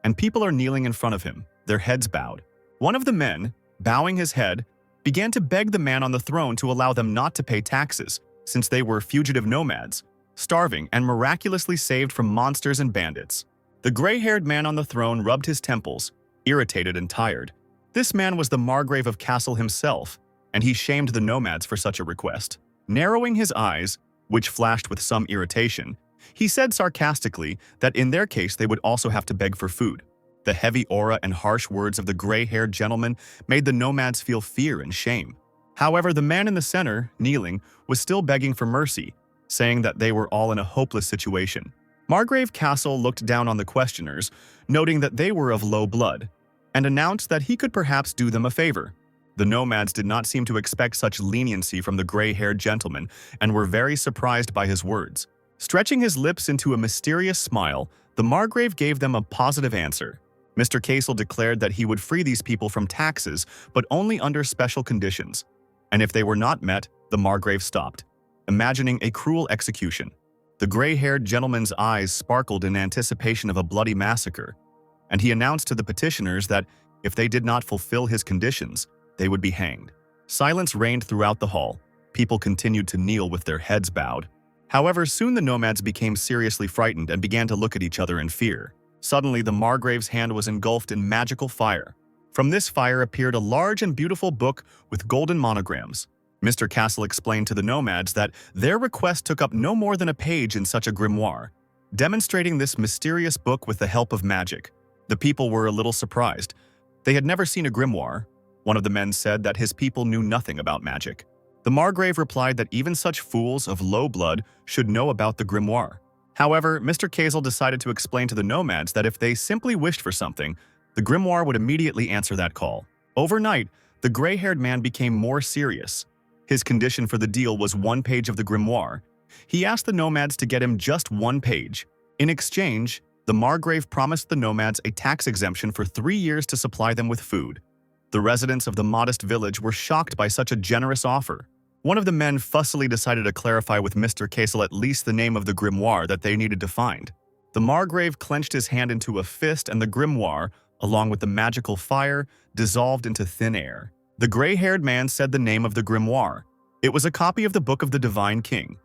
and people are kneeling in front of him, their heads bowed. One of the men, bowing his head, began to beg the man on the throne to allow them not to pay taxes, since they were fugitive nomads, starving and miraculously saved from monsters and bandits. The gray-haired man on the throne rubbed his temples, irritated and tired. This man was the Margrave of Castle himself, and he shamed the nomads for such a request. Narrowing his eyes, which flashed with some irritation, he said sarcastically that in their case they would also have to beg for food. The heavy aura and harsh words of the gray-haired gentleman made the nomads feel fear and shame. However, the man in the center, kneeling, was still begging for mercy, saying that they were all in a hopeless situation. Margrave Castle looked down on the questioners, noting that they were of low blood, and announced that he could perhaps do them a favor. The nomads did not seem to expect such leniency from the gray-haired gentleman and were very surprised by his words. Stretching his lips into a mysterious smile, the Margrave gave them a positive answer. Mr. Castle declared that he would free these people from taxes, but only under special conditions. And if they were not met, the Margrave stopped, imagining a cruel execution. The gray-haired gentleman's eyes sparkled in anticipation of a bloody massacre, and he announced to the petitioners that if they did not fulfill his conditions, they would be hanged. Silence reigned throughout the hall. People continued to kneel with their heads bowed. However, soon the nomads became seriously frightened and began to look at each other in fear. Suddenly, the Margrave's hand was engulfed in magical fire. From this fire appeared a large and beautiful book with golden monograms. Mr. Castle explained to the nomads that their request took up no more than a page in such a grimoire, demonstrating this mysterious book with the help of magic. The people were a little surprised. They had never seen a grimoire. One of the men said that his people knew nothing about magic. The Margrave replied that even such fools of low blood should know about the grimoire. However, Mr. Castle decided to explain to the nomads that if they simply wished for something, the grimoire would immediately answer that call. Overnight, the gray-haired man became more serious. His condition for the deal was 1 page of the grimoire. He asked the nomads to get him just 1 page. In exchange, the Margrave promised the nomads a tax exemption for 3 years to supply them with food. The residents of the modest village were shocked by such a generous offer. One of the men fussily decided to clarify with Mr. Castle at least the name of the grimoire that they needed to find. The Margrave clenched his hand into a fist and the grimoire, along with the magical fire, dissolved into thin air. The gray-haired man said the name of the grimoire. It was a copy of the Book of the Divine King.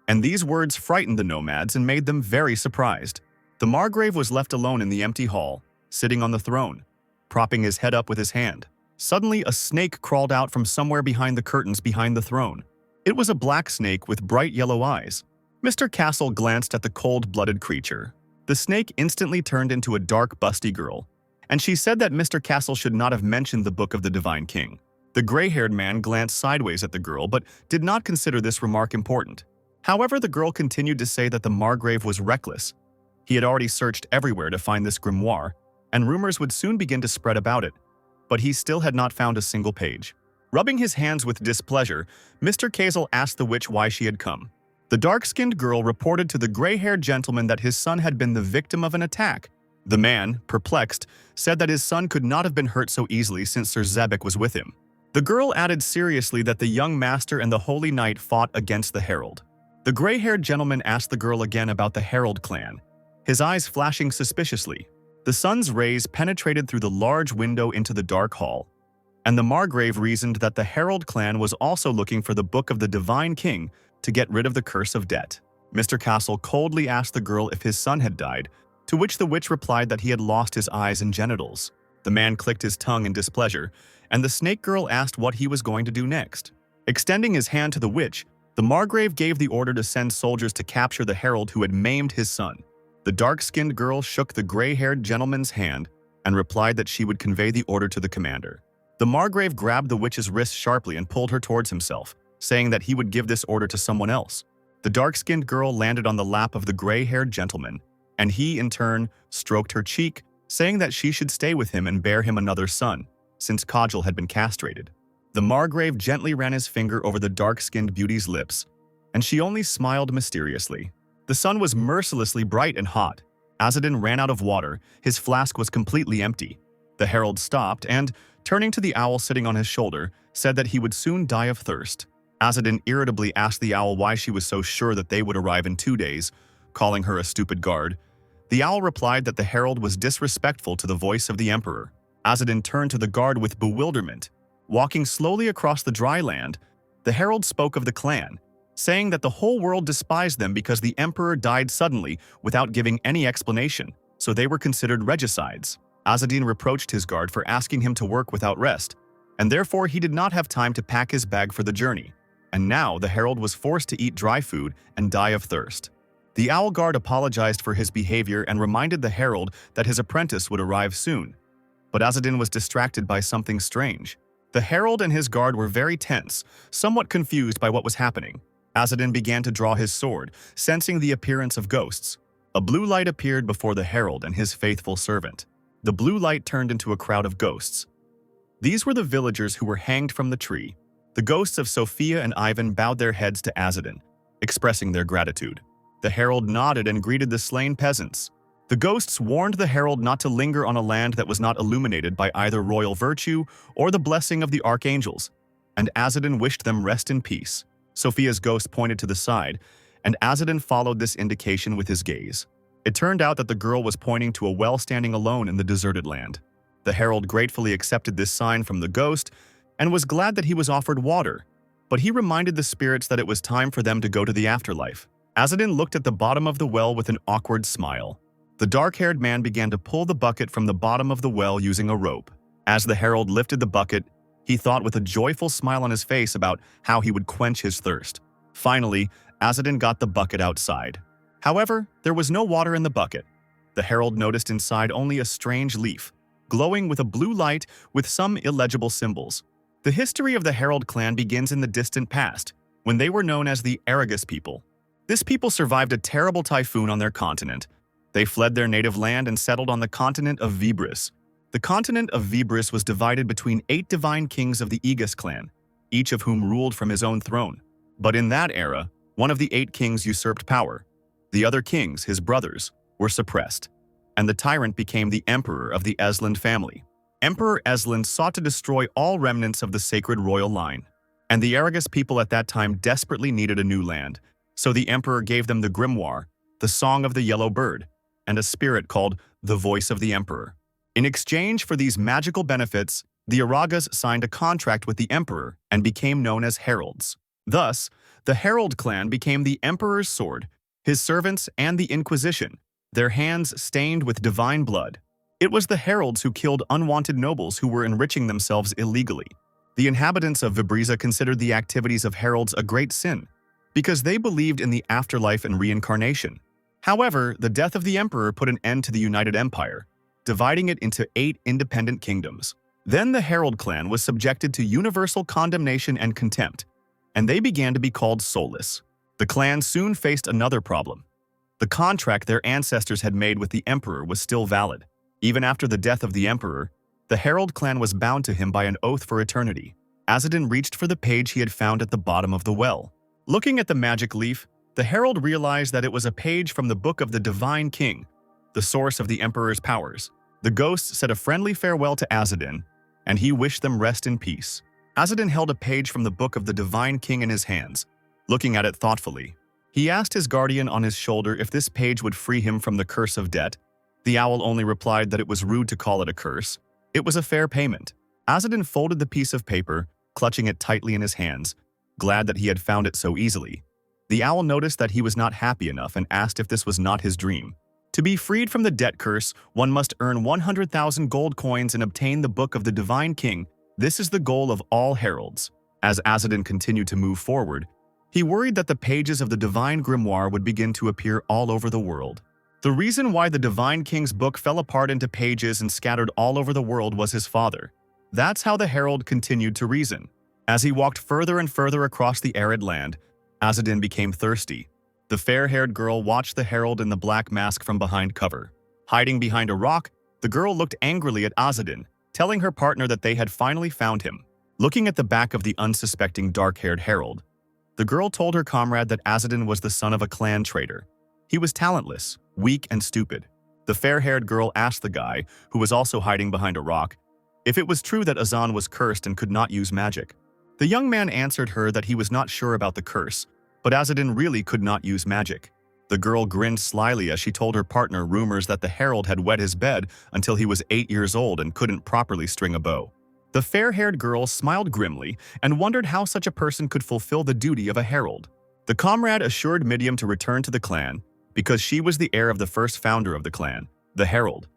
And these words frightened the nomads and made them very surprised. The Margrave was left alone in the empty hall, sitting on the throne, propping his head up with his hand. Suddenly, a snake crawled out from somewhere behind the curtains behind the throne. It was a black snake with bright yellow eyes. Mr. Castle glanced at the cold-blooded creature. The snake instantly turned into a dark, busty girl, and she said that Mr. Castle should not have mentioned the Book of the Divine King. The gray-haired man glanced sideways at the girl, but did not consider this remark important. However, the girl continued to say that the Margrave was reckless. He had already searched everywhere to find this grimoire, and rumors would soon begin to spread about it, but he still had not found a single page. Rubbing his hands with displeasure, Mr. Castle asked the witch why she had come. The dark-skinned girl reported to the gray-haired gentleman that his son had been the victim of an attack. The man, perplexed, said that his son could not have been hurt so easily since Sir Zebek was with him. The girl added seriously that the young master and the holy knight fought against the herald. The gray-haired gentleman asked the girl again about the Herald clan, his eyes flashing suspiciously. The sun's rays penetrated through the large window into the dark hall, and the Margrave reasoned that the Herald clan was also looking for the Book of the Divine King to get rid of the curse of debt. Mr. Castle coldly asked the girl if his son had died, to which the witch replied that he had lost his eyes and genitals. The man clicked his tongue in displeasure, and the snake girl asked what he was going to do next. Extending his hand to the witch, the Margrave gave the order to send soldiers to capture the herald who had maimed his son. The dark-skinned girl shook the gray-haired gentleman's hand and replied that she would convey the order to the commander. The Margrave grabbed the witch's wrist sharply and pulled her towards himself, saying that he would give this order to someone else. The dark-skinned girl landed on the lap of the gray-haired gentleman, and he, in turn, stroked her cheek, saying that she should stay with him and bear him another son, since Kajal had been castrated. The Margrave gently ran his finger over the dark-skinned beauty's lips, and she only smiled mysteriously. The sun was mercilessly bright and hot. Azadin ran out of water. His flask was completely empty. The herald stopped and, turning to the owl sitting on his shoulder, said that he would soon die of thirst. Azadin irritably asked the owl why she was so sure that they would arrive in 2 days, calling her a stupid guard. The owl replied that the herald was disrespectful to the voice of the emperor. Azadin turned to the guard with bewilderment. Walking slowly across the dry land, the herald spoke of the clan, saying that the whole world despised them because the emperor died suddenly without giving any explanation, so they were considered regicides. Azadin reproached his guard for asking him to work without rest, and therefore he did not have time to pack his bag for the journey. And now the herald was forced to eat dry food and die of thirst. The owl guard apologized for his behavior and reminded the herald that his apprentice would arrive soon. But Azadin was distracted by something strange. The herald and his guard were very tense, somewhat confused by what was happening. Azadin began to draw his sword, sensing the appearance of ghosts. A blue light appeared before the herald and his faithful servant. The blue light turned into a crowd of ghosts. These were the villagers who were hanged from the tree. The ghosts of Sophia and Ivan bowed their heads to Azadin, expressing their gratitude. The herald nodded and greeted the slain peasants. The ghosts warned the herald not to linger on a land that was not illuminated by either royal virtue or the blessing of the archangels, and Azadin wished them rest in peace. Sophia's ghost pointed to the side, and Azadin followed this indication with his gaze. It turned out that the girl was pointing to a well standing alone in the deserted land. The herald gratefully accepted this sign from the ghost and was glad that he was offered water, but he reminded the spirits that it was time for them to go to the afterlife. Azadin looked at the bottom of the well with an awkward smile. The dark-haired man began to pull the bucket from the bottom of the well using a rope. As the herald lifted the bucket, he thought with a joyful smile on his face about how he would quench his thirst. Finally, Azadin got the bucket outside. However, there was no water in the bucket. The herald noticed inside only a strange leaf, glowing with a blue light with some illegible symbols. The history of the Herald clan begins in the distant past, when they were known as the Aragus people. This people survived a terrible typhoon on their continent. They fled their native land and settled on the continent of Vibris. The continent of Vibris was divided between 8 divine kings of the Aegis clan, each of whom ruled from his own throne. But in that era, one of the 8 kings usurped power. The other kings, his brothers, were suppressed, and the tyrant became the emperor of the Esland family. Emperor Esland sought to destroy all remnants of the sacred royal line, and the Aragus people at that time desperately needed a new land, so the emperor gave them the grimoire, the Song of the Yellow Bird, and a spirit called the Voice of the Emperor. In exchange for these magical benefits, the Aragas signed a contract with the emperor and became known as heralds. Thus, The Herald clan became the Emperor's sword, his servants, and the Inquisition, their hands stained with divine blood. It was the heralds who killed unwanted nobles who were enriching themselves illegally. The inhabitants of Vibriza considered the activities of heralds a great sin, because they believed in the afterlife and reincarnation. However, the death of the emperor put an end to the United Empire, dividing it into 8 independent kingdoms. Then the Herald clan was subjected to universal condemnation and contempt, and they began to be called soulless. The clan soon faced another problem. The contract their ancestors had made with the emperor was still valid. Even after the death of the emperor, the Herald clan was bound to him by an oath for eternity. Azadin reached for the page he had found at the bottom of the well. Looking at the magic leaf, the herald realized that it was a page from the Book of the Divine King, the source of the emperor's powers. The ghost said a friendly farewell to Azadin, and he wished them rest in peace. Azadin held a page from the Book of the Divine King in his hands, looking at it thoughtfully. He asked his guardian on his shoulder if this page would free him from the curse of debt. The owl only replied that it was rude to call it a curse. It was a fair payment. Azadin folded the piece of paper, clutching it tightly in his hands, glad that he had found it so easily. The owl noticed that he was not happy enough and asked if this was not his dream. To be freed from the debt curse, one must earn 100,000 gold coins and obtain the Book of the Divine King. This is the goal of all heralds. As Azadin continued to move forward, he worried that the pages of the Divine Grimoire would begin to appear all over the world. The reason why the Divine King's book fell apart into pages and scattered all over the world was his father. That's how the herald continued to reason. As he walked further and further across the arid land, Azadin became thirsty. The fair-haired girl watched the herald in the black mask from behind cover. Hiding behind a rock, the girl looked angrily at Azadin, telling her partner that they had finally found him. Looking at the back of the unsuspecting dark-haired herald, the girl told her comrade that Azadin was the son of a clan traitor. He was talentless, weak, and stupid. The fair-haired girl asked the guy, who was also hiding behind a rock, if it was true that Azan was cursed and could not use magic. The young man answered her that he was not sure about the curse, but Azadin really could not use magic. The girl grinned slyly as she told her partner rumors that the herald had wet his bed until he was 8 years old and couldn't properly string a bow. The fair-haired girl smiled grimly and wondered how such a person could fulfill the duty of a herald. The comrade assured Midiam to return to the clan because she was the heir of the first founder of the clan, the herald,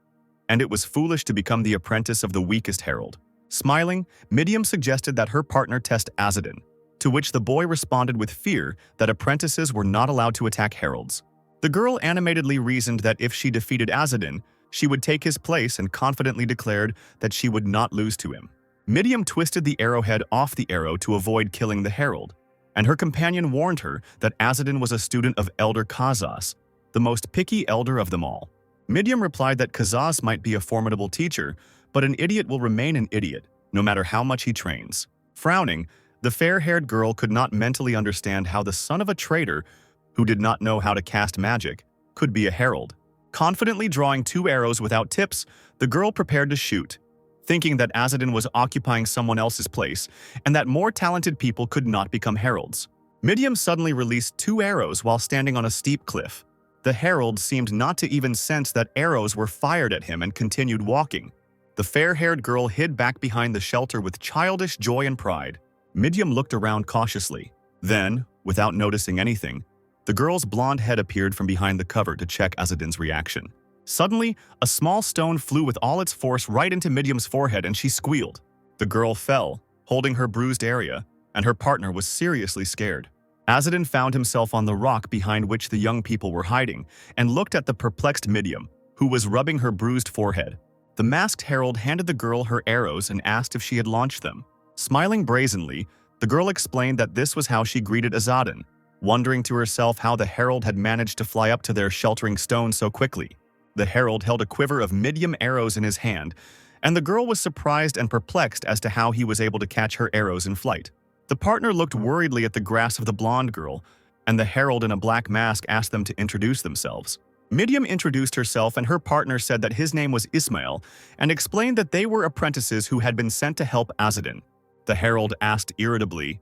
and it was foolish to become the apprentice of the weakest herald. Smiling, Midiam suggested that her partner test Azadin, to which the boy responded with fear that apprentices were not allowed to attack heralds. The girl animatedly reasoned that if she defeated Azadin, she would take his place and confidently declared that she would not lose to him. Midiam twisted the arrowhead off the arrow to avoid killing the herald, and her companion warned her that Azadin was a student of Elder Kazas, the most picky elder of them all. Midiam replied that Kazas might be a formidable teacher, but an idiot will remain an idiot, no matter how much he trains. Frowning, the fair-haired girl could not mentally understand how the son of a traitor, who did not know how to cast magic, could be a herald. Confidently drawing 2 arrows without tips, the girl prepared to shoot, thinking that Azadin was occupying someone else's place and that more talented people could not become heralds. Midiam suddenly released 2 arrows while standing on a steep cliff. The herald seemed not to even sense that arrows were fired at him and continued walking. The fair-haired girl hid back behind the shelter with childish joy and pride. Midiam looked around cautiously. Then, without noticing anything, the girl's blonde head appeared from behind the cover to check Azadin's reaction. Suddenly, a small stone flew with all its force right into Midiam's forehead and she squealed. The girl fell, holding her bruised area, and her partner was seriously scared. Azadin found himself on the rock behind which the young people were hiding and looked at the perplexed Midiam, who was rubbing her bruised forehead. The masked herald handed the girl her arrows and asked if she had launched them. Smiling brazenly, the girl explained that this was how she greeted Azadin, wondering to herself how the herald had managed to fly up to their sheltering stone so quickly. The herald held a quiver of Midiam arrows in his hand, and the girl was surprised and perplexed as to how he was able to catch her arrows in flight. The partner looked worriedly at the grass of the blonde girl, and the herald in a black mask asked them to introduce themselves. Midiam introduced herself and her partner said that his name was Ismail and explained that they were apprentices who had been sent to help Azadin. The herald asked irritably,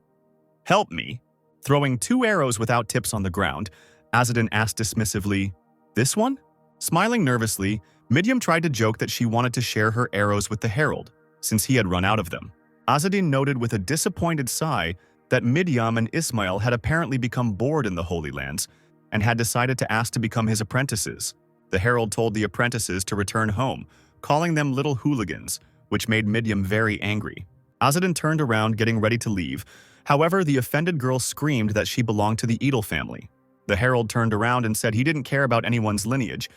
"Help me?" Throwing 2 arrows without tips on the ground, Azadin asked dismissively, "This one?" Smiling nervously, Midiam tried to joke that she wanted to share her arrows with the herald, since he had run out of them. Azadin noted with a disappointed sigh that Midyam and Ismail had apparently become bored in the Holy Lands and had decided to ask to become his apprentices. The herald told the apprentices to return home, calling them little hooligans, which made Midyam very angry. Azadin turned around, getting ready to leave. However, the offended girl screamed that she belonged to the Edel family. The herald turned around and said he didn't care about anyone's lineage.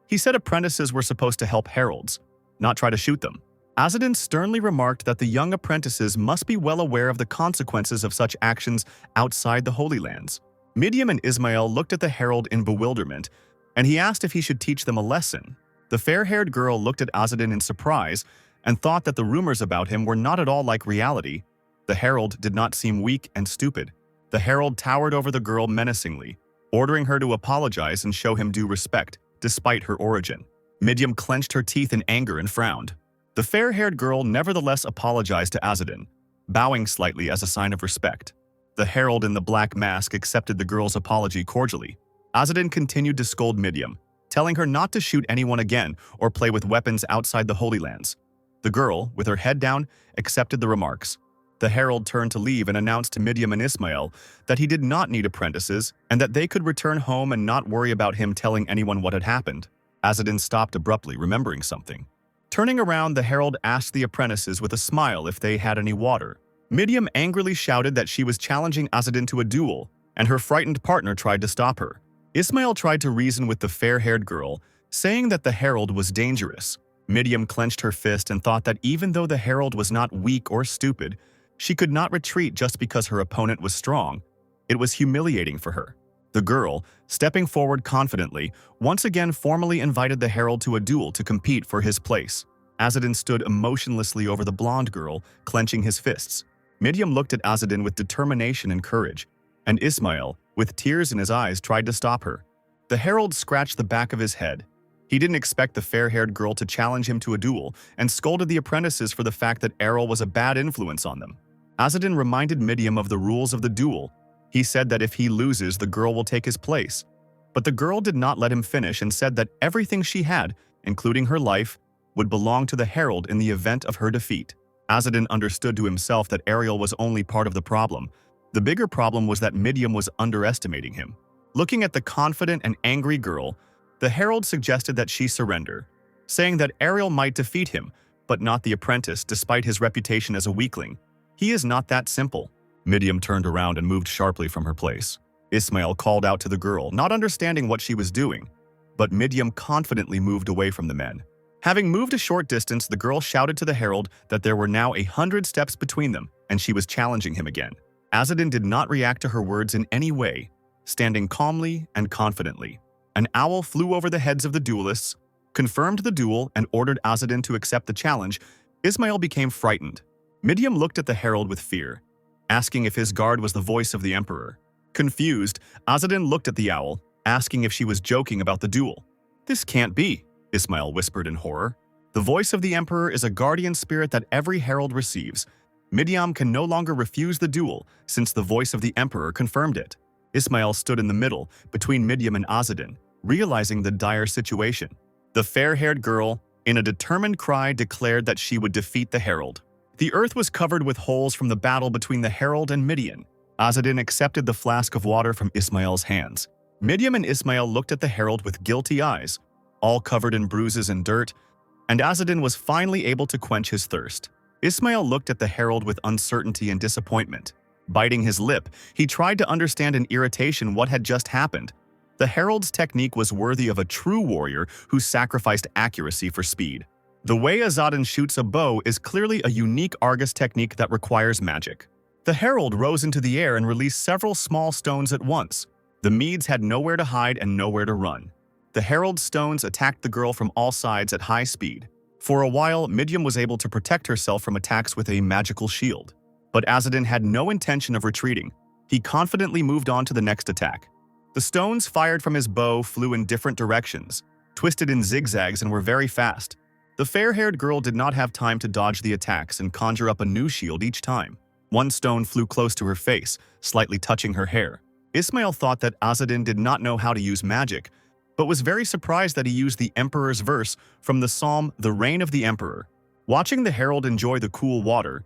He said apprentices were supposed to help heralds, not try to shoot them. Azadin sternly remarked that the young apprentices must be well aware of the consequences of such actions outside the Holy Lands. Midyam and Ismail looked at the herald in bewilderment, and he asked if he should teach them a lesson. The fair-haired girl looked at Azadin in surprise and thought that the rumors about him were not at all like reality. The herald did not seem weak and stupid. The herald towered over the girl menacingly, ordering her to apologize and show him due respect, despite her origin. Midyam clenched her teeth in anger and frowned. The fair-haired girl nevertheless apologized to Azadin, bowing slightly as a sign of respect. The herald in the black mask accepted the girl's apology cordially. Azadin continued to scold Midyam, telling her not to shoot anyone again or play with weapons outside the Holy Lands. The girl, with her head down, accepted the remarks. The herald turned to leave and announced to Midyam and Ismail that he did not need apprentices and that they could return home and not worry about him telling anyone what had happened. Azadin stopped abruptly, remembering something. Turning around, the herald asked the apprentices with a smile if they had any water. Midyam angrily shouted that she was challenging Azadin to a duel, and her frightened partner tried to stop her. Ismail tried to reason with the fair-haired girl, saying that the herald was dangerous. Midyam clenched her fist and thought that even though the herald was not weak or stupid, she could not retreat just because her opponent was strong. It was humiliating for her. The girl, stepping forward confidently, once again formally invited the herald to a duel to compete for his place. Azadin stood emotionlessly over the blonde girl, clenching his fists. Midyam looked at Azadin with determination and courage, and Ismail, with tears in his eyes, tried to stop her. The herald scratched the back of his head. He didn't expect the fair-haired girl to challenge him to a duel and scolded the apprentices for the fact that Errol was a bad influence on them. Azadin reminded Midyam of the rules of the duel. He said that if he loses, the girl will take his place. But the girl did not let him finish and said that everything she had, including her life, would belong to the herald in the event of her defeat. Azadin understood to himself that Ariel was only part of the problem. The bigger problem was that Midyam was underestimating him. Looking at the confident and angry girl, the herald suggested that she surrender, saying that Ariel might defeat him, but not the apprentice despite his reputation as a weakling. He is not that simple. Midyam turned around and moved sharply from her place. Ismail called out to the girl, not understanding what she was doing, but Midyam confidently moved away from the men. Having moved a short distance, the girl shouted to the herald that there were now 100 steps between them, and she was challenging him again. Azadin did not react to her words in any way, standing calmly and confidently. An owl flew over the heads of the duelists, confirmed the duel, and ordered Azadin to accept the challenge. Ismail became frightened. Midyam looked at the herald with fear, asking if his guard was the voice of the emperor. Confused, Azadin looked at the owl, asking if she was joking about the duel. "This can't be," Ismail whispered in horror. "The voice of the emperor is a guardian spirit that every herald receives. Midyam can no longer refuse the duel since the voice of the emperor confirmed it." Ismail stood in the middle, between Midyam and Azadin, realizing the dire situation. The fair-haired girl, in a determined cry, declared that she would defeat the herald. The earth was covered with holes from the battle between the herald and Midyam. Azadin accepted the flask of water from Ismail's hands. Midyam and Ismail looked at the herald with guilty eyes, all covered in bruises and dirt, and Azadin was finally able to quench his thirst. Ismail looked at the herald with uncertainty and disappointment. Biting his lip, he tried to understand in irritation what had just happened. The herald's technique was worthy of a true warrior who sacrificed accuracy for speed. The way Azadin shoots a bow is clearly a unique Argus technique that requires magic. The herald rose into the air and released several small stones at once. The Medes had nowhere to hide and nowhere to run. The herald's stones attacked the girl from all sides at high speed. For a while, Midyam was able to protect herself from attacks with a magical shield. But Azadin had no intention of retreating. He confidently moved on to the next attack. The stones fired from his bow flew in different directions, twisted in zigzags, and were very fast. The fair-haired girl did not have time to dodge the attacks and conjure up a new shield each time. One stone flew close to her face, slightly touching her hair. Ismail thought that Azadin did not know how to use magic, but was very surprised that he used the Emperor's verse from the psalm, "The Reign of the Emperor." Watching the herald enjoy the cool water,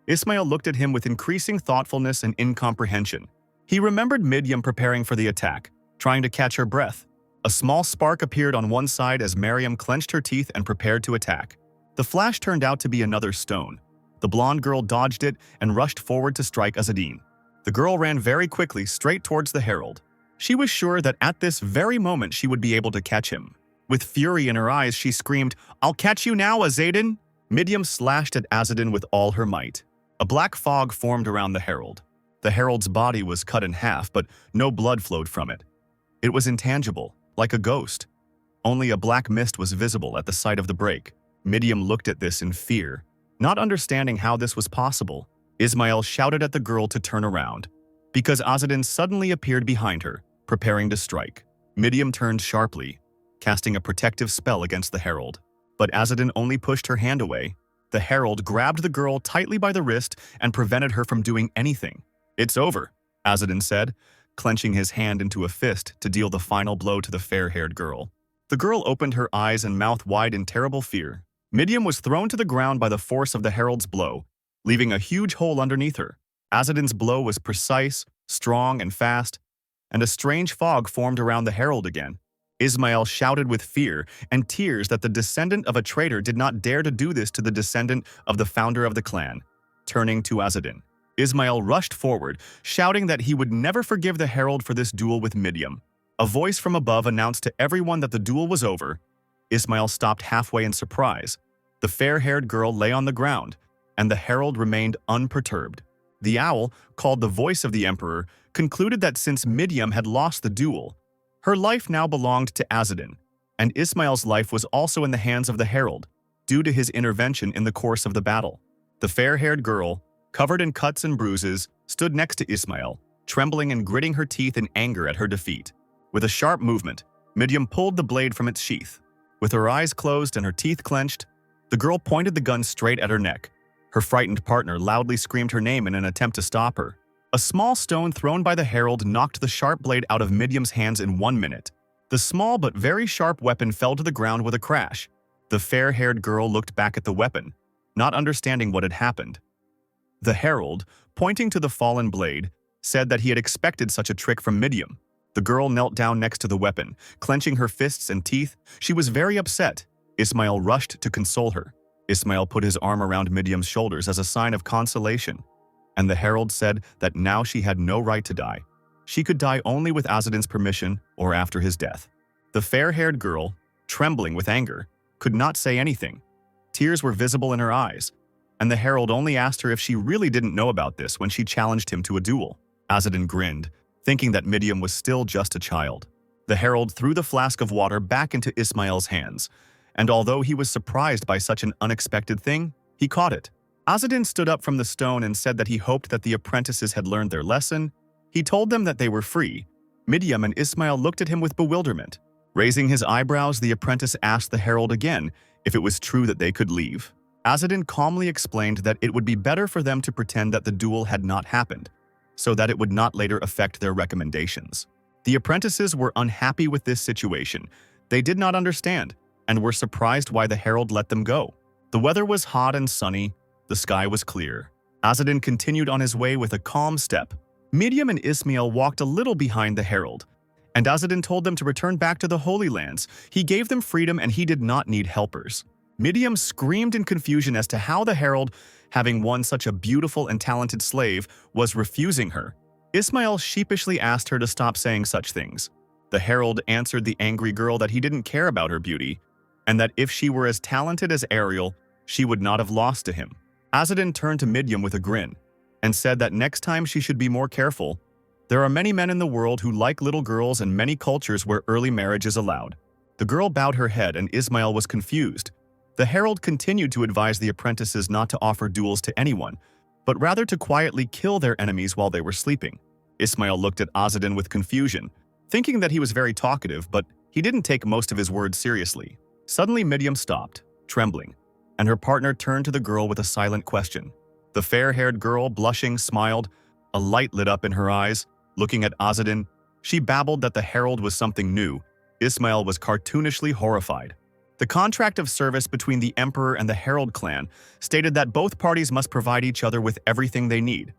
Ismail looked at him with increasing thoughtfulness and incomprehension. He remembered Midyam preparing for the attack, trying to catch her breath. A small spark appeared on one side as Mariam clenched her teeth and prepared to attack. The flash turned out to be another stone. The blonde girl dodged it and rushed forward to strike Azadin. The girl ran very quickly straight towards the herald. She was sure that at this very moment she would be able to catch him. With fury in her eyes, she screamed, "I'll catch you now, Azadin!" Midyam slashed at Azadin with all her might. A black fog formed around the herald. The herald's body was cut in half, but no blood flowed from it. It was intangible, like a ghost. Only a black mist was visible at the site of the break. Midyam looked at this in fear. Not understanding how this was possible, Ismail shouted at the girl to turn around, because Azadin suddenly appeared behind her, preparing to strike. Midyam turned sharply, casting a protective spell against the herald. But Azadin only pushed her hand away. The herald grabbed the girl tightly by the wrist and prevented her from doing anything. "It's over," Azadin said, clenching his hand into a fist to deal the final blow to the fair-haired girl. The girl opened her eyes and mouth wide in terrible fear. Midyam was thrown to the ground by the force of the herald's blow, leaving a huge hole underneath her. Azadin's blow was precise, strong, and fast, and a strange fog formed around the herald again. Ismail shouted with fear and tears that the descendant of a traitor did not dare to do this to the descendant of the founder of the clan. Turning to Azadin, Ismail rushed forward, shouting that he would never forgive the herald for this duel with Midyam. A voice from above announced to everyone that the duel was over. Ismail stopped halfway in surprise. The fair-haired girl lay on the ground, and the herald remained unperturbed. The owl, called the voice of the emperor, concluded that since Midyam had lost the duel, her life now belonged to Azadin, and Ismail's life was also in the hands of the herald, due to his intervention in the course of the battle. The fair-haired girl, covered in cuts and bruises, stood next to Ismail, trembling and gritting her teeth in anger at her defeat. With a sharp movement, Midyam pulled the blade from its sheath. With her eyes closed and her teeth clenched, the girl pointed the gun straight at her neck. Her frightened partner loudly screamed her name in an attempt to stop her. A small stone thrown by the herald knocked the sharp blade out of Midyam's hands in 1 minute. The small but very sharp weapon fell to the ground with a crash. The fair-haired girl looked back at the weapon, not understanding what had happened. The herald, pointing to the fallen blade, said that he had expected such a trick from Midyam. The girl knelt down next to the weapon, clenching her fists and teeth. She was very upset. Ismail rushed to console her. Ismail put his arm around Midyam's shoulders as a sign of consolation, and the herald said that now she had no right to die. She could die only with Azadin's permission or after his death. The fair-haired girl, trembling with anger, could not say anything. Tears were visible in her eyes, and the herald only asked her if she really didn't know about this when she challenged him to a duel. Azadin grinned, thinking that Midyam was still just a child. The herald threw the flask of water back into Ismail's hands, and although he was surprised by such an unexpected thing, he caught it. Azadin stood up from the stone and said that he hoped that the apprentices had learned their lesson. He told them that they were free. Midyam and Ismail looked at him with bewilderment. Raising his eyebrows, the apprentice asked the herald again if it was true that they could leave. Azadin calmly explained that it would be better for them to pretend that the duel had not happened, so that it would not later affect their recommendations. The apprentices were unhappy with this situation. They did not understand, and were surprised why the herald let them go. The weather was hot and sunny. The sky was clear. Azadin continued on his way with a calm step. Midyam and Ismail walked a little behind the herald, and Azadin told them to return back to the Holy Lands. He gave them freedom and he did not need helpers. Midyam screamed in confusion as to how the herald, having won such a beautiful and talented slave, was refusing her. Ismail sheepishly asked her to stop saying such things. The herald answered the angry girl that he didn't care about her beauty, and that if she were as talented as Ariel, she would not have lost to him. Azadin turned to Midyam with a grin, and said that next time she should be more careful. There are many men in the world who like little girls and many cultures where early marriage is allowed. The girl bowed her head and Ismail was confused. The herald continued to advise the apprentices not to offer duels to anyone, but rather to quietly kill their enemies while they were sleeping. Ismail looked at Azadin with confusion, thinking that he was very talkative, but he didn't take most of his words seriously. Suddenly Midyam stopped, trembling, and her partner turned to the girl with a silent question. The fair-haired girl, blushing, smiled. A light lit up in her eyes. Looking at Azadin, she babbled that the herald was something new. Ismail was cartoonishly horrified. The contract of service between the Emperor and the Herald clan stated that both parties must provide each other with everything they need,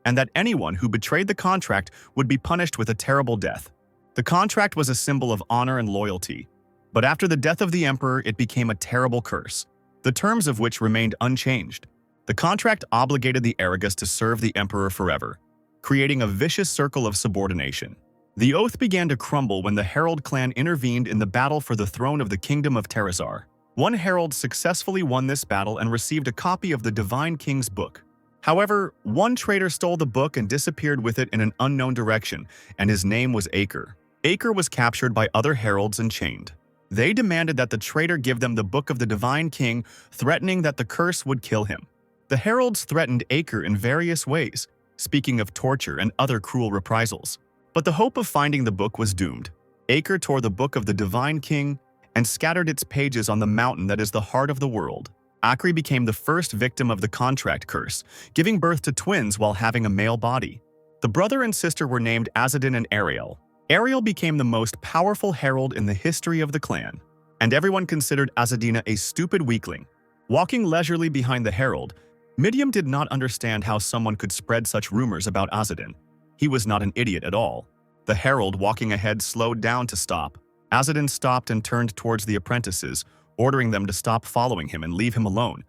and that anyone who betrayed the contract would be punished with a terrible death. The contract was a symbol of honor and loyalty, but after the death of the Emperor, it became a terrible curse, the terms of which remained unchanged. The contract obligated the Aragus to serve the Emperor forever, creating a vicious circle of subordination. The oath began to crumble when the Herald clan intervened in the battle for the throne of the Kingdom of Terrazar. One herald successfully won this battle and received a copy of the Divine King's book. However, one traitor stole the book and disappeared with it in an unknown direction, and his name was Acre. Acre was captured by other heralds and chained. They demanded that the traitor give them the book of the Divine King, threatening that the curse would kill him. The heralds threatened Acre in various ways, speaking of torture and other cruel reprisals. But the hope of finding the book was doomed. Acre tore the book of the Divine King and scattered its pages on the mountain that is the heart of the world. Acre became the first victim of the contract curse, giving birth to twins while having a male body. The brother and sister were named Azadin and Ariel. Ariel became the most powerful herald in the history of the clan, and everyone considered Azadina a stupid weakling. Walking leisurely behind the herald, Midiam did not understand how someone could spread such rumors about Azadin. He was not an idiot at all. The herald walking ahead slowed down to stop. Azadin stopped and turned towards the apprentices, ordering them to stop following him and leave him alone.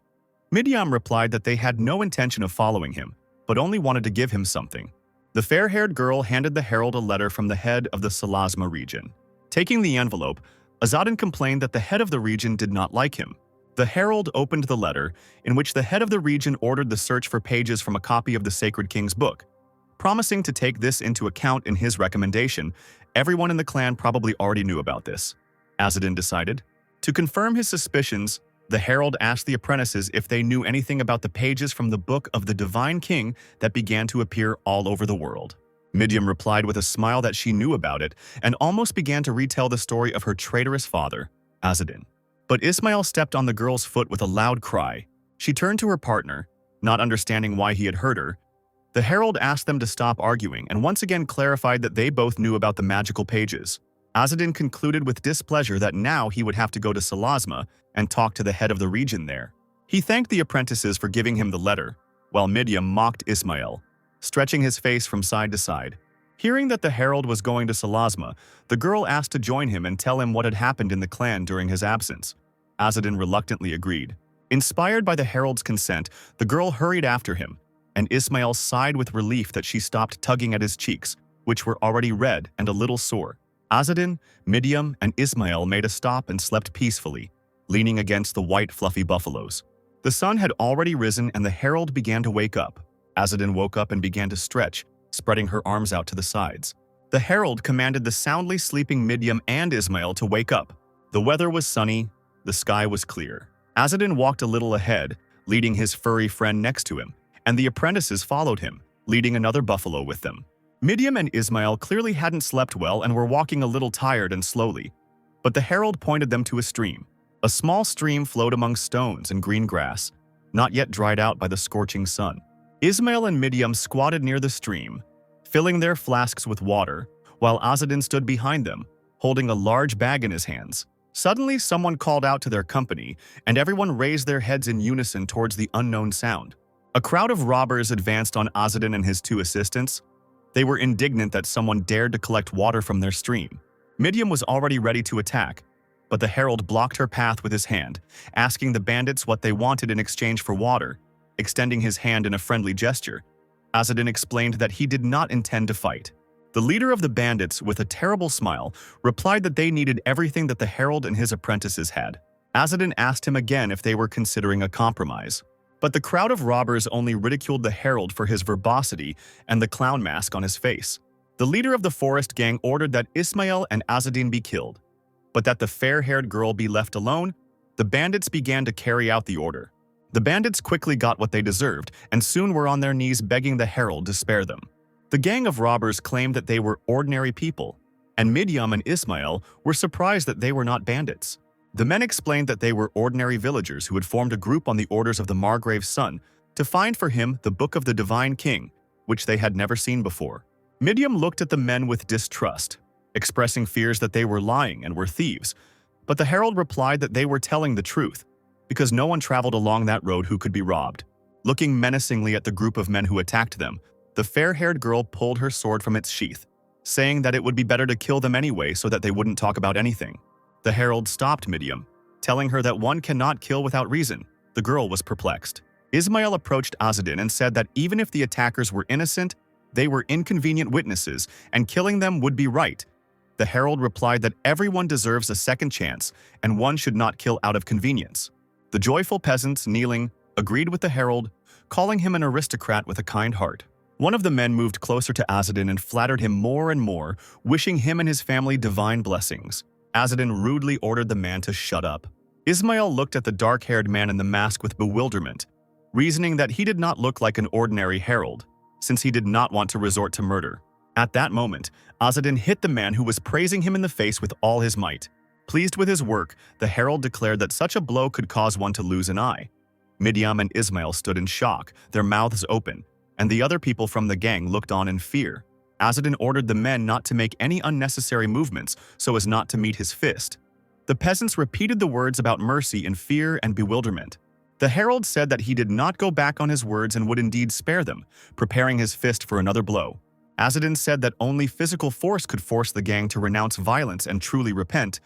Midiam replied that they had no intention of following him, but only wanted to give him something. The fair-haired girl handed the herald a letter from the head of the Salasma region. Taking the envelope, Azadin complained that the head of the region did not like him. The herald opened the letter, in which the head of the region ordered the search for pages from a copy of the Sacred King's book. Promising to take this into account in his recommendation, everyone in the clan probably already knew about this. Azadin decided. To confirm his suspicions, the herald asked the apprentices if they knew anything about the pages from the book of the Divine King that began to appear all over the world. Midiam replied with a smile that she knew about it and almost began to retell the story of her traitorous father, Azadin. But Ismail stepped on the girl's foot with a loud cry. She turned to her partner, not understanding why he had hurt her. The herald asked them to stop arguing and once again clarified that they both knew about the magical pages. Azadin concluded with displeasure that now he would have to go to Salasma and talk to the head of the region there. He thanked the apprentices for giving him the letter, while Midiam mocked Ismail, stretching his face from side to side. Hearing that the herald was going to Salasma, the girl asked to join him and tell him what had happened in the clan during his absence. Azadin reluctantly agreed. Inspired by the herald's consent, the girl hurried after him, and Ismail sighed with relief that she stopped tugging at his cheeks, which were already red and a little sore. Azadin, Midiam, and Ismail made a stop and slept peacefully, leaning against the white fluffy buffaloes. The sun had already risen and the herald began to wake up. Azadin woke up and began to stretch, spreading her arms out to the sides. The herald commanded the soundly sleeping Midiam and Ismail to wake up. The weather was sunny, the sky was clear. Azadin walked a little ahead, leading his furry friend next to him, and the apprentices followed him, leading another buffalo with them. Midiam and Ismail clearly hadn't slept well and were walking a little tired and slowly, but the herald pointed them to a stream. A small stream flowed among stones and green grass, not yet dried out by the scorching sun. Ismail and Midiam squatted near the stream, filling their flasks with water, while Azadin stood behind them, holding a large bag in his hands. Suddenly, someone called out to their company, and everyone raised their heads in unison towards the unknown sound. A crowd of robbers advanced on Azadin and his two assistants. They were indignant that someone dared to collect water from their stream. Midiam was already ready to attack, but the herald blocked her path with his hand, asking the bandits what they wanted in exchange for water, extending his hand in a friendly gesture. Azadin explained that he did not intend to fight. The leader of the bandits, with a terrible smile, replied that they needed everything that the herald and his apprentices had. Azadin asked him again if they were considering a compromise. But the crowd of robbers only ridiculed the herald for his verbosity and the clown mask on his face. The leader of the forest gang ordered that Ismail and Azadin be killed, but that the fair-haired girl be left alone. The bandits began to carry out the order. The bandits quickly got what they deserved and soon were on their knees begging the herald to spare them. The gang of robbers claimed that they were ordinary people, and Midiam and Ismail were surprised that they were not bandits. The men explained that they were ordinary villagers who had formed a group on the orders of the Margrave's son to find for him the Book of the Divine King, which they had never seen before. Midiam looked at the men with distrust, expressing fears that they were lying and were thieves, But the herald replied that they were telling the truth, because no one traveled along that road who could be robbed. Looking menacingly at the group of men who attacked them, the fair-haired girl pulled her sword from its sheath, saying that it would be better to kill them anyway so that they wouldn't talk about anything. The herald stopped Midiam, telling her that one cannot kill without reason. The girl was perplexed. Ismail approached Azadin and said that even if the attackers were innocent, they were inconvenient witnesses, and killing them would be right. The herald replied that everyone deserves a second chance, and one should not kill out of convenience. The joyful peasants, kneeling, agreed with the herald, calling him an aristocrat with a kind heart. One of the men moved closer to Azadin and flattered him more and more, wishing him and his family divine blessings. Azadin rudely ordered the man to shut up. Ismail looked at the dark-haired man in the mask with bewilderment, reasoning that he did not look like an ordinary herald, since he did not want to resort to murder. At that moment, Azadin hit the man who was praising him in the face with all his might. Pleased with his work, the herald declared that such a blow could cause one to lose an eye. Midiam and Ismail stood in shock, their mouths open, and the other people from the gang looked on in fear. Azadin ordered the men not to make any unnecessary movements so as not to meet his fist. The peasants repeated the words about mercy in fear and bewilderment. The herald said that he did not go back on his words and would indeed spare them, preparing his fist for another blow. Azadin said that only physical force could force the gang to renounce violence and truly repent.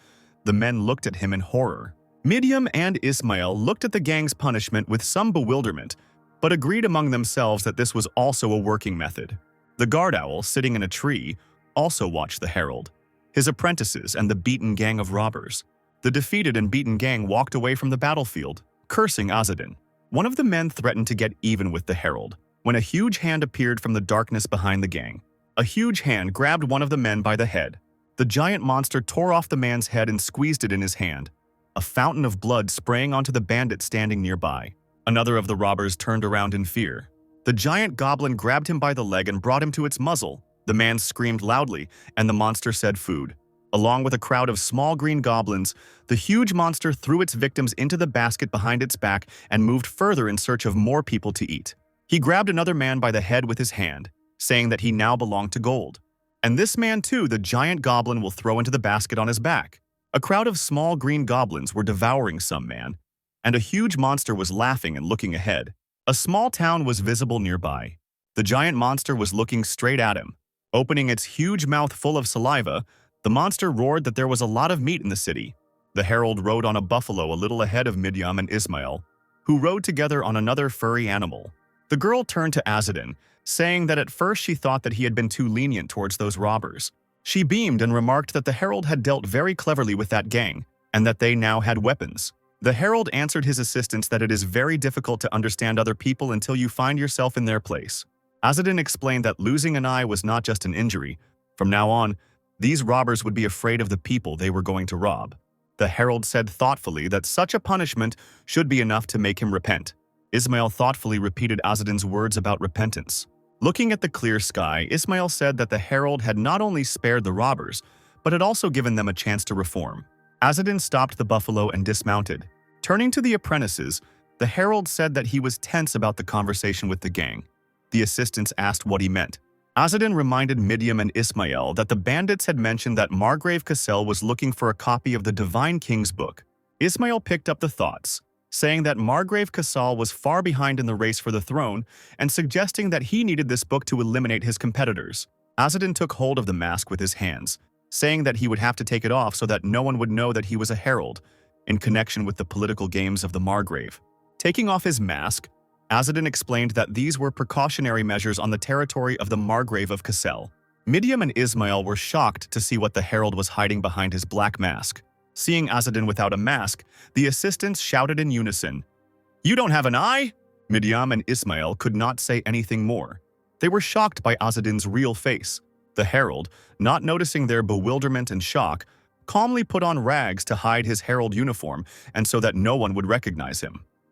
The men looked at him in horror. Midiam and Ismail looked at the gang's punishment with some bewilderment, but agreed among themselves that this was also a working method. The guard owl, sitting in a tree, also watched the herald, his apprentices, and the beaten gang of robbers. The defeated and beaten gang walked away from the battlefield, cursing Azadin. One of the men threatened to get even with the herald, when a huge hand appeared from the darkness behind the gang. A huge hand grabbed one of the men by the head. The giant monster tore off the man's head and squeezed it in his hand, a fountain of blood spraying onto the bandit standing nearby. Another of the robbers turned around in fear. The giant goblin grabbed him by the leg and brought him to its muzzle. The man screamed loudly, and the monster said food. Along with a crowd of small green goblins, the huge monster threw its victims into the basket behind its back and moved further in search of more people to eat. He grabbed another man by the head with his hand, saying that he now belonged to gold. And this man too, the giant goblin will throw into the basket on his back. A crowd of small green goblins were devouring some man, and a huge monster was laughing and looking ahead. A small town was visible nearby. The giant monster was looking straight at him. Opening its huge mouth full of saliva, the monster roared that there was a lot of meat in the city. The herald rode on a buffalo a little ahead of Midiam and Ismail, who rode together on another furry animal. The girl turned to Azadin, saying that at first she thought that he had been too lenient towards those robbers. She beamed and remarked that the herald had dealt very cleverly with that gang, and that they now had weapons. The herald answered his assistants that it is very difficult to understand other people until you find yourself in their place. Azadin explained that losing an eye was not just an injury. From now on, these robbers would be afraid of the people they were going to rob. The herald said thoughtfully that such a punishment should be enough to make him repent. Ismail thoughtfully repeated Azadin's words about repentance. Looking at the clear sky, Ismail said that the herald had not only spared the robbers, but had also given them a chance to reform. Azadin stopped the buffalo and dismounted. Turning to the apprentices, the herald said that he was tense about the conversation with the gang. The assistants asked what he meant. Azadin reminded Midiam and Ismail that the bandits had mentioned that Margrave Cassel was looking for a copy of the Divine King's book. Ismail picked up the thoughts, saying that Margrave Cassel was far behind in the race for the throne and suggesting that he needed this book to eliminate his competitors. Azadin took hold of the mask with his hands, saying that he would have to take it off so that no one would know that he was a herald, in connection with the political games of the Margrave. Taking off his mask, Azadin explained that these were precautionary measures on the territory of the Margrave of Cassel. Midiam and Ismail were shocked to see what the herald was hiding behind his black mask. Seeing Azadin without a mask, the assistants shouted in unison, "You don't have an eye?" Midiam and Ismail could not say anything more. They were shocked by Azadin's real face. The herald, not noticing their bewilderment and shock, calmly put on rags to hide his herald uniform and so that no one would recognize him.